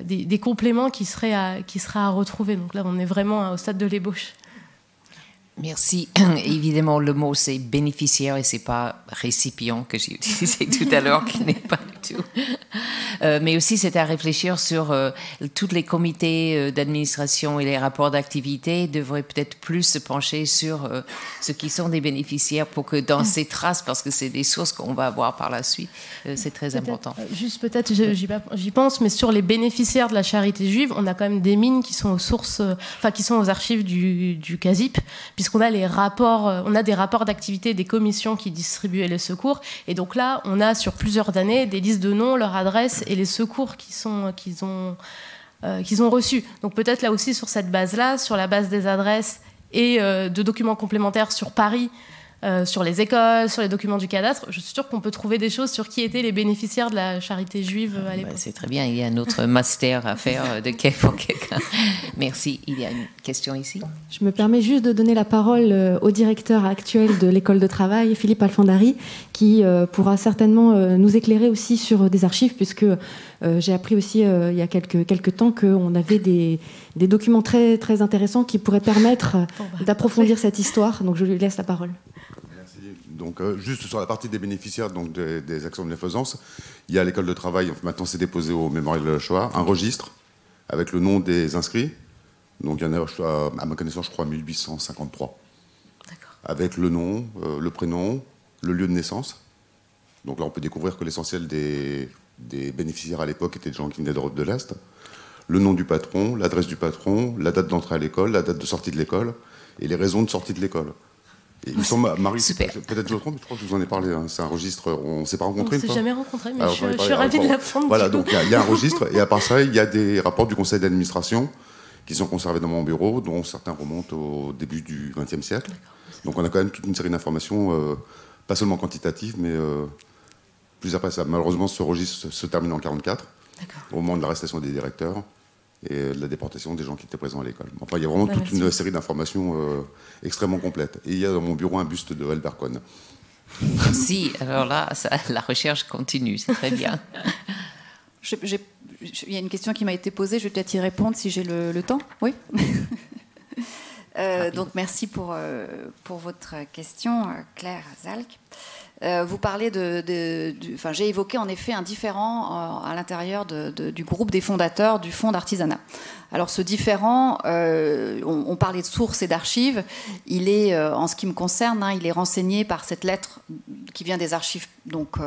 des compléments qui seraient à retrouver. Donc là, on est vraiment au stade de l'ébauche. Merci. Évidemment, le mot c'est bénéficiaire et c'est pas récipient que j'ai utilisé tout à l'heure, qui n'est pas tout. Mais aussi, c'est à réfléchir sur tous les comités d'administration et les rapports d'activité devraient peut-être plus se pencher sur ce qui sont des bénéficiaires pour que dans ces traces, parce que c'est des sources qu'on va avoir par la suite, c'est très important. Juste peut-être, j'y pense, mais sur les bénéficiaires de la charité juive, on a quand même des mines qui sont aux sources, qui sont aux archives du CASIP, puisqu'on a les rapports, on a des rapports d'activité des commissions qui distribuaient les secours, et donc là, on a sur plusieurs années des listes de noms, leur adresse et les secours qu'ils ont reçus. Donc peut-être là aussi sur cette base-là, sur la base des adresses et de documents complémentaires sur Paris, sur les écoles, sur les documents du cadastre, je suis sûre qu'on peut trouver des choses sur qui étaient les bénéficiaires de la charité juive à l'époque. C'est très bien, il y a un autre master à faire pour quelqu'un. Merci. Il y a une question ici. Je me permets juste de donner la parole au directeur actuel de l'école de travail, Philippe Alfandari, qui pourra certainement nous éclairer aussi sur des archives, puisque j'ai appris aussi il y a quelques temps qu'on avait des documents très, très intéressants qui pourraient permettre d'approfondir cette histoire. Donc je lui laisse la parole. Donc, juste sur la partie des bénéficiaires donc des actions de bienfaisance, il y a l'école de travail, maintenant c'est déposé au mémorial de la Shoah, un registre avec le nom des inscrits. Donc il y en a, à ma connaissance, je crois, 1853. D'accord. Avec le nom, le prénom, le lieu de naissance. Donc là, on peut découvrir que l'essentiel des bénéficiaires à l'époque étaient des gens qui venaient d'Europe de l'Est. Le nom du patron, l'adresse du patron, la date d'entrée à l'école, la date de sortie de l'école et les raisons de sortie de l'école. Et ils sont Marie, peut-être je me trompe, mais je crois que je vous en ai parlé. Hein. C'est un registre, on ne s'est pas rencontrés. On ne s'est jamais rencontrés, mais je suis ravie de l'apprendre. Voilà, donc il y a un registre, et à part ça, il y a des rapports du conseil d'administration qui sont conservés dans mon bureau, dont certains remontent au début du XXe siècle. Donc on a quand même toute une série d'informations, pas seulement quantitatives, mais plus après ça. Malheureusement, ce registre se termine en 1944, au moment de l'arrestation des directeurs et de la déportation des gens qui étaient présents à l'école. Enfin, il y a vraiment toute une série d'informations extrêmement complètes. Et il y a dans mon bureau un buste de Albert Cohn. Si, alors là, la recherche continue, c'est très bien. Il y a une question qui m'a été posée, je vais peut-être y répondre si j'ai le temps. Oui. Donc merci pour votre question, Claire Zalk. Vous parlez j'ai évoqué en effet un différend à l'intérieur du groupe des fondateurs du fonds d'artisanat. Alors ce différend, on parlait de sources et d'archives, il est, en ce qui me concerne, il est renseigné par cette lettre qui vient des archives donc,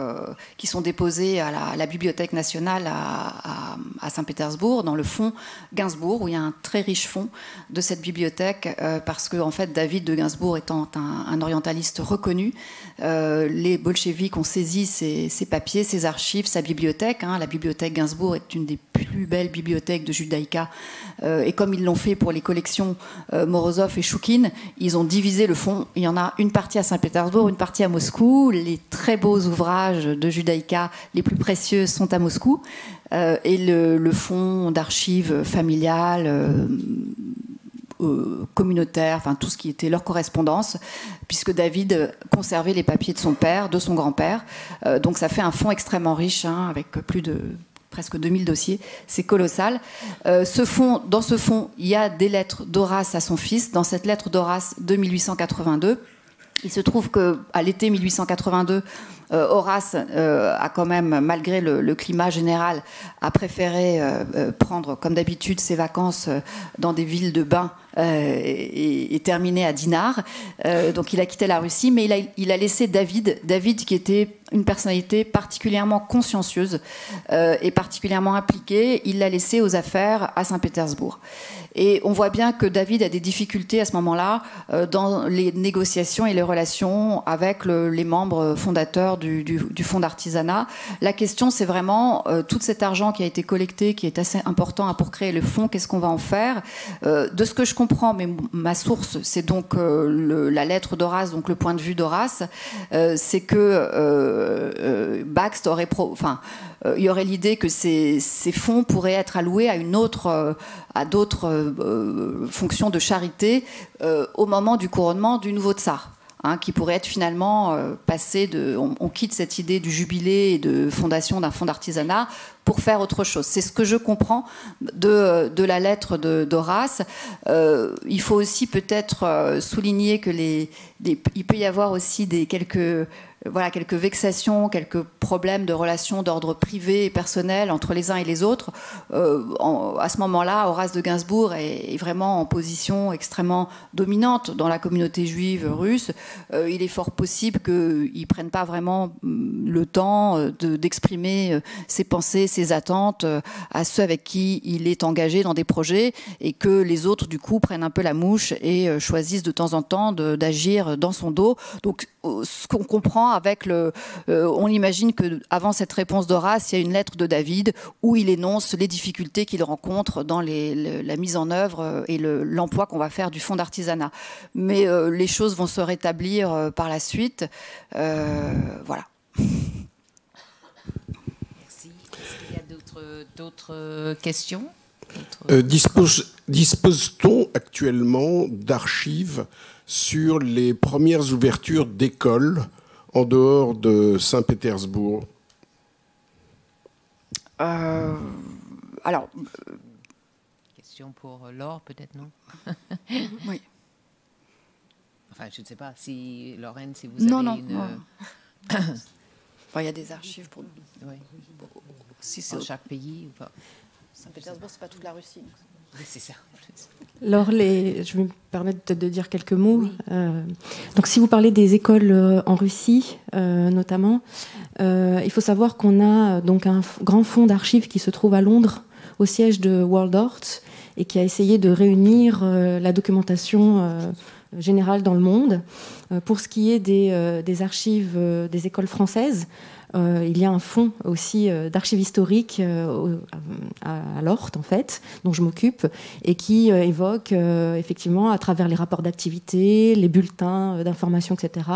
qui sont déposées à la Bibliothèque nationale à Saint-Pétersbourg, dans le fonds Gainsbourg, où il y a un très riche fonds de cette bibliothèque, parce que en fait, David de Gainsbourg étant un orientaliste reconnu, les bolcheviks ont saisi ses papiers, ses archives, sa bibliothèque. La bibliothèque Gainsbourg est une des plus belles bibliothèques de Judaïka. Et comme ils l'ont fait pour les collections Morozov et Choukine, ils ont divisé le fonds. Il y en a une partie à Saint-Pétersbourg, une partie à Moscou. Les très beaux ouvrages de Judaïka, les plus précieux, sont à Moscou. Et le fonds d'archives familiales, communautaire, enfin tout ce qui était leur correspondance, puisque David conservait les papiers de son père, de son grand-père. Donc ça fait un fonds extrêmement riche, avec plus de presque 2000 dossiers, c'est colossal. Dans ce fonds, il y a des lettres d'Horace à son fils. Dans cette lettre d'Horace de 1882, il se trouve qu'à l'été 1882, Horace a quand même, malgré le climat général, a préféré prendre, comme d'habitude, ses vacances dans des villes de bain et terminer à Dinard. Donc il a quitté la Russie, mais il a laissé David qui était une personnalité particulièrement consciencieuse et particulièrement impliquée. Il l'a laissé aux affaires à Saint-Pétersbourg. Et on voit bien que David a des difficultés à ce moment-là dans les négociations et les relations avec les membres fondateurs du fonds d'artisanat. La question, c'est vraiment tout cet argent qui a été collecté, qui est assez important pour créer le fonds, qu'est-ce qu'on va en faire? De ce que je comprends, mais ma source, c'est donc la lettre d'Horace, donc le point de vue d'Horace, c'est que Bakst aurait... il y aurait l'idée que ces fonds pourraient être alloués à d'autres fonctions de charité au moment du couronnement du nouveau tsar, qui pourrait être finalement passé on quitte cette idée du jubilé et de fondation d'un fonds d'artisanat pour faire autre chose. C'est ce que je comprends de la lettre d'Horace. Il faut aussi peut-être souligner que il peut y avoir aussi quelques voilà, quelques vexations, quelques problèmes de relations d'ordre privé et personnel entre les uns et les autres, à ce moment-là, Horace de Gainsbourg est vraiment en position extrêmement dominante dans la communauté juive russe. Il est fort possible qu'il ne prenne pas vraiment le temps d'exprimer ses pensées, ses attentes à ceux avec qui il est engagé dans des projets, et que les autres, du coup, prennent un peu la mouche et choisissent de temps en temps d'agir dans son dos. Donc, ce qu'on comprend avec on imagine qu'avant cette réponse d'Horace, il y a une lettre de David où il énonce les difficultés qu'il rencontre dans la mise en œuvre et l'emploi qu'on va faire du fonds d'artisanat. Mais les choses vont se rétablir par la suite. Voilà. Merci. Est-ce qu'il y a d'autres questions? Dispose-t-on actuellement d'archives sur les premières ouvertures d'écoles en dehors de Saint-Pétersbourg? Alors. Question pour Laure, peut-être, non? Oui. Enfin, je ne sais pas si, Lorraine, si vous avez une... Il y a des archives pour... Oui. Si dans chaque pays ou pas? Saint-Pétersbourg, c'est pas toute la Russie. Oui, c'est ça. Alors, je vais me permettre peut-être de dire quelques mots. Oui. Donc, si vous parlez des écoles en Russie, notamment, il faut savoir qu'on a donc un grand fonds d'archives qui se trouve à Londres, au siège de Waldorf, et qui a essayé de réunir la documentation générale dans le monde. Pour ce qui est des archives des écoles françaises, il y a un fonds aussi d'archives historiques à l'Ort, en fait, dont je m'occupe, et qui évoque effectivement, à travers les rapports d'activité, les bulletins d'information, etc.,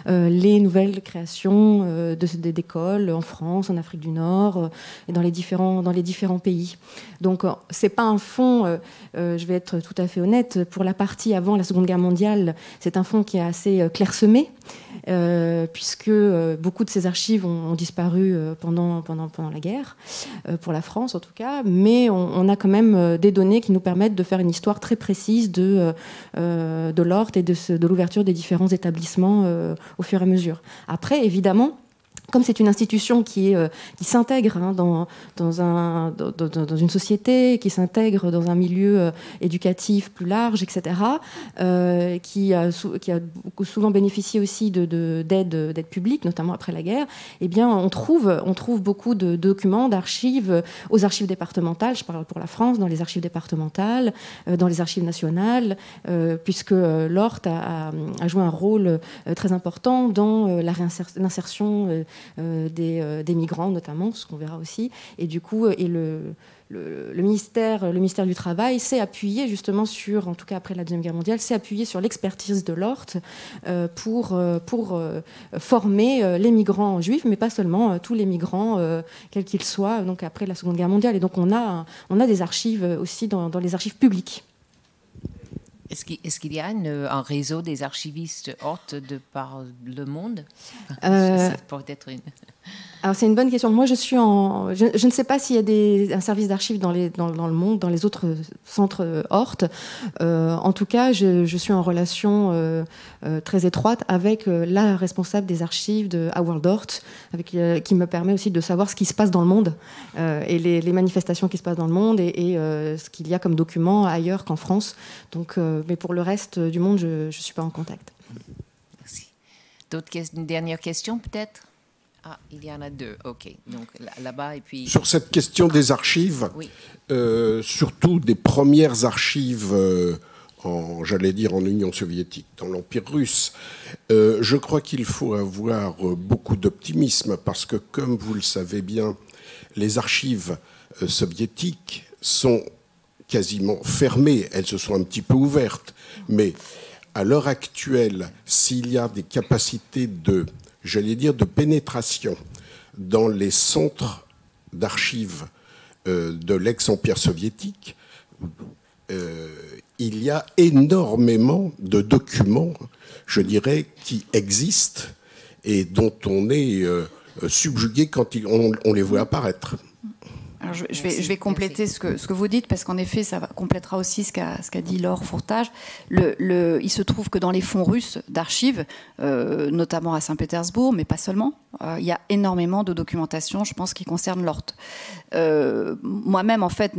les nouvelles créations d'écoles en France, en Afrique du Nord, et dans les différents pays. Donc, c'est pas un fonds, je vais être tout à fait honnête, pour la partie avant la Seconde Guerre mondiale, c'est un fonds qui est assez clairsemé, puisque beaucoup de ces archives ont disparu pendant la guerre, pour la France en tout cas, mais on a quand même des données qui nous permettent de faire une histoire très précise de l'Ort et de l'ouverture des différents établissements au fur et à mesure. Après, évidemment, comme c'est une institution qui s'intègre dans une société, qui s'intègre dans un milieu éducatif plus large, etc., qui a souvent bénéficié aussi d'aide publique, notamment après la guerre, eh bien, on trouve beaucoup de documents, d'archives aux archives départementales, je parle pour la France, dans les archives départementales, dans les archives nationales, puisque l'Ort a joué un rôle très important dans l'insertion des migrants notamment, ce qu'on verra aussi, et du coup le ministère du Travail s'est appuyé justement sur, en tout cas après la Deuxième Guerre mondiale, s'est appuyé sur l'expertise de l'Ort pour former les migrants juifs, mais pas seulement, tous les migrants, quels qu'ils soient, donc après la Seconde Guerre mondiale. Et donc on a des archives aussi dans les archives publiques. Est-ce qu'il y a un réseau des archivistes Hort de par le monde? Ça pourrait être une... Alors c'est une bonne question. Moi je ne sais pas s'il y a un service d'archives dans le monde, dans les autres centres Hort. En tout cas, je suis en relation très étroite avec la responsable des archives à Waldorf, qui me permet aussi de savoir ce qui se passe dans le monde et les manifestations qui se passent dans le monde et ce qu'il y a comme documents ailleurs qu'en France. Donc, mais pour le reste du monde, je ne suis pas en contact. Merci. Une dernière question peut-être? Ah, il y en a deux, ok. Donc là-bas et puis... Sur cette question des archives, oui. Surtout des premières archives, j'allais dire en Union soviétique, dans l'Empire russe, je crois qu'il faut avoir beaucoup d'optimisme parce que, comme vous le savez bien, les archives soviétiques sont quasiment fermées. Elles se sont un petit peu ouvertes, mais à l'heure actuelle, s'il y a des capacités de pénétration dans les centres d'archives de l'ex-empire soviétique, il y a énormément de documents, je dirais, qui existent et dont on est subjugué quand on les voit apparaître. Alors je vais compléter ce que vous dites, parce qu'en effet, ça complétera aussi ce qu'a dit Laure Fourtage. Il se trouve que dans les fonds russes d'archives, notamment à Saint-Pétersbourg, mais pas seulement, il y a énormément de documentation, je pense, qui concerne l'ORT. Moi-même, en fait,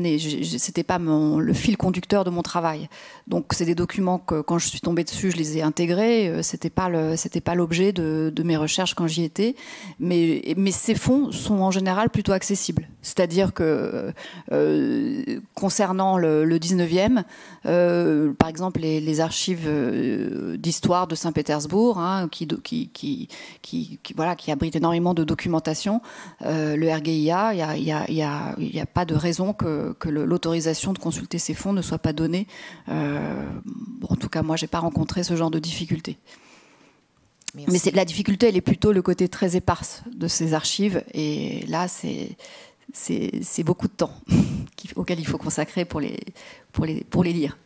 c'était pas le fil conducteur de mon travail. Donc, c'est des documents que, quand je suis tombée dessus, je les ai intégrés. C'était pas l'objet de mes recherches quand j'y étais. Mais ces fonds sont en général plutôt accessibles. C'est-à-dire que concernant le 19e, par exemple, les archives d'histoire de Saint-Pétersbourg, hein, qui abritent énormément de documentation, le RGIA, il n'y a pas de raison que l'autorisation de consulter ces fonds ne soit pas donnée. En tout cas, moi, je n'ai pas rencontré ce genre de difficulté. Merci. Mais la difficulté, elle est plutôt le côté très éparse de ces archives. Et là, c'est beaucoup de temps auquel il faut consacrer pour les lire.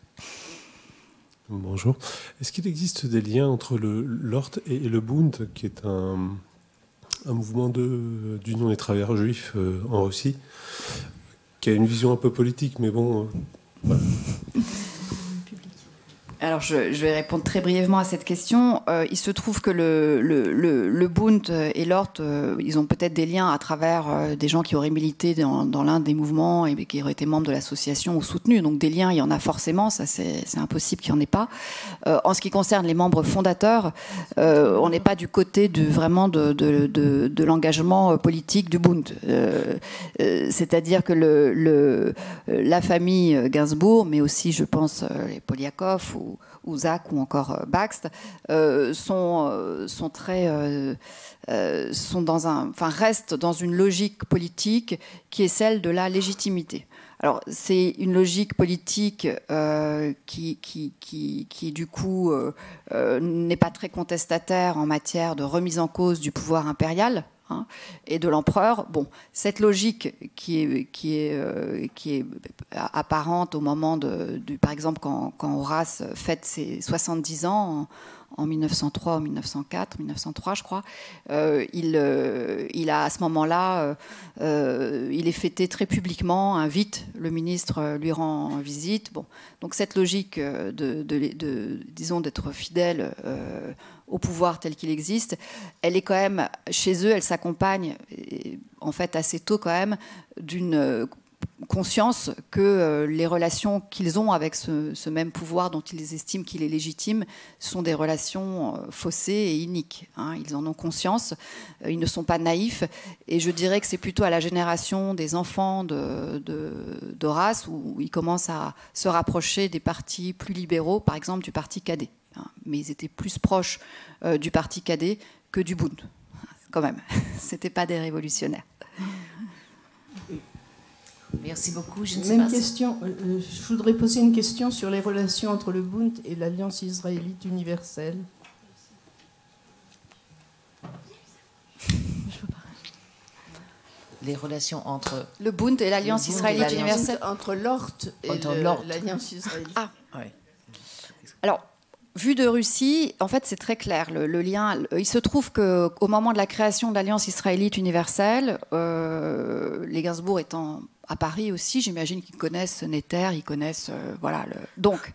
Bonjour. Est-ce qu'il existe des liens entre l'ORT et le Bund, qui est un mouvement d'union des travailleurs juifs en Russie, qui a une vision un peu politique, mais bon... voilà. Alors, je vais répondre très brièvement à cette question. Il se trouve que le Bund et l'ORT, ils ont peut-être des liens à travers des gens qui auraient milité dans l'un des mouvements et qui auraient été membres de l'association ou soutenus. Donc, des liens, il y en a forcément. Ça, c'est impossible qu'il n'y en ait pas. En ce qui concerne les membres fondateurs, on n'est pas du côté vraiment de l'engagement politique du Bund. C'est-à-dire que la famille Gainsbourg, mais aussi, je pense, les Poliakov ou Zach ou encore Baxt restent dans une logique politique qui est celle de la légitimité. Alors, c'est une logique politique qui du coup, n'est pas très contestataire en matière de remise en cause du pouvoir impérial, hein, et de l'empereur. Bon, cette logique qui est apparente au moment par exemple, quand Horace fête ses 70 ans en 1903 ou 1904, 1903 je crois, il a à ce moment-là, il est fêté très publiquement, invite le ministre, lui rend visite. Bon, donc cette logique disons d'être fidèle au pouvoir tel qu'il existe, elle est quand même chez eux, elle s'accompagne en fait assez tôt quand même d'une conscience que les relations qu'ils ont avec ce même pouvoir dont ils estiment qu'il est légitime sont des relations faussées et iniques, hein. Ils en ont conscience, ils ne sont pas naïfs, et je dirais que c'est plutôt à la génération des enfants d'Horace où ils commencent à se rapprocher des partis plus libéraux, par exemple du parti cadet, hein. Mais ils étaient plus proches du parti cadet que du Bund, quand même. C'était pas des révolutionnaires. Merci beaucoup. Même question. Je voudrais poser une question sur les relations entre le Bund et l'Alliance israélite universelle. Les relations entre le Bund et l'Alliance israélite universelle. Entre l'ORT et l'Alliance israélite. Ah, ouais. Alors, vu de Russie, en fait, c'est très clair, le lien. Il se trouve qu'au moment de la création de l'Alliance israélite universelle, les Gainsbourg étant à Paris aussi, j'imagine qu'ils connaissent Netter, ils connaissent... Donc,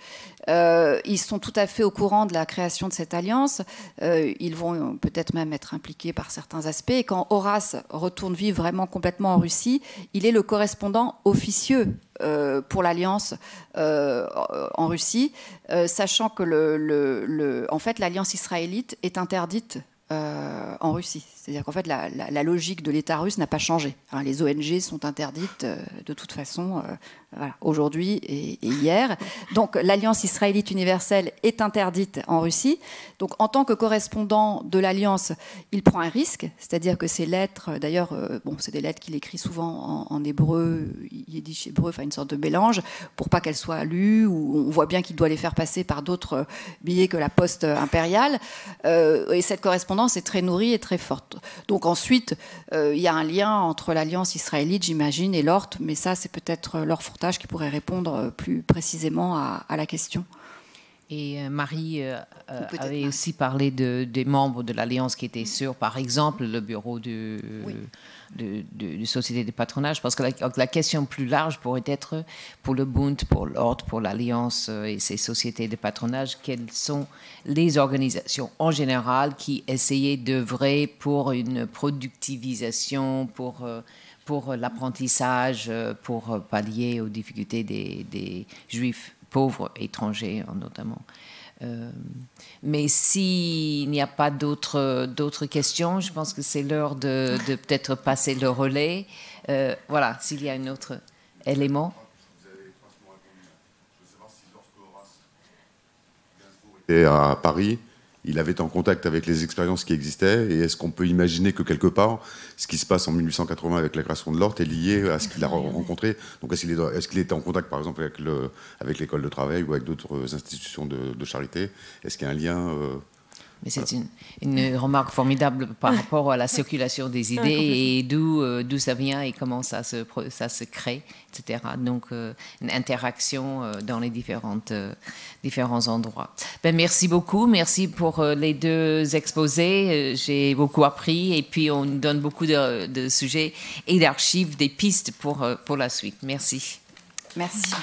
ils sont tout à fait au courant de la création de cette alliance. Ils vont peut-être même être impliqués par certains aspects. Et quand Horace retourne vivre vraiment complètement en Russie, il est le correspondant officieux pour l'alliance en Russie, sachant que en fait, l'alliance israélite est interdite en Russie. C'est-à-dire qu'en fait, la logique de l'État russe n'a pas changé, hein. Les ONG sont interdites de toute façon, aujourd'hui et hier. Donc, l'Alliance israélite universelle est interdite en Russie. Donc, en tant que correspondant de l'Alliance, il prend un risque, c'est-à-dire que ces lettres, d'ailleurs, c'est des lettres qu'il écrit souvent en hébreu, yiddish hébreu, enfin une sorte de mélange, pour pas qu'elles soient lues, ou on voit bien qu'il doit les faire passer par d'autres billets que la poste impériale. Et cette correspondance est très nourrie et très forte. Donc ensuite, il y a un lien entre l'Alliance israélite, j'imagine, et l'ORT, mais ça, c'est peut-être Laure Fourtage qui pourrait répondre plus précisément à la question. Et Marie avait aussi parlé des membres de l'Alliance qui étaient sur, par exemple, le bureau de société de patronage, parce que la question plus large pourrait être pour le Bund, pour l'Ordre, pour l'Alliance et ces sociétés de patronage, quelles sont les organisations en général qui essayaient d'œuvrer pour une productivisation, pour l'apprentissage, pour pallier aux difficultés des Juifs pauvres étrangers notamment. Mais s'il n'y a pas d'autres questions, je pense que c'est l'heure de peut-être passer le relais. Voilà, s'il y a un autre élément. Je veux savoir si lorsque Horace était à Paris, il avait été en contact avec les expériences qui existaient, et est-ce qu'on peut imaginer que quelque part, ce qui se passe en 1880 avec la création de l'Ordre est lié à ce qu'il a rencontré? Donc est-ce qu'il était en contact, par exemple, avec l'école de travail ou avec d'autres institutions de charité? Est-ce qu'il y a un lien Mais c'est une remarque formidable par rapport à la circulation des idées et d'où ça vient et comment ça se crée, etc. Donc, une interaction dans les différents endroits. Merci beaucoup. Merci pour les deux exposés. J'ai beaucoup appris et puis on nous donne beaucoup de sujets et d'archives, des pistes pour la suite. Merci. Merci.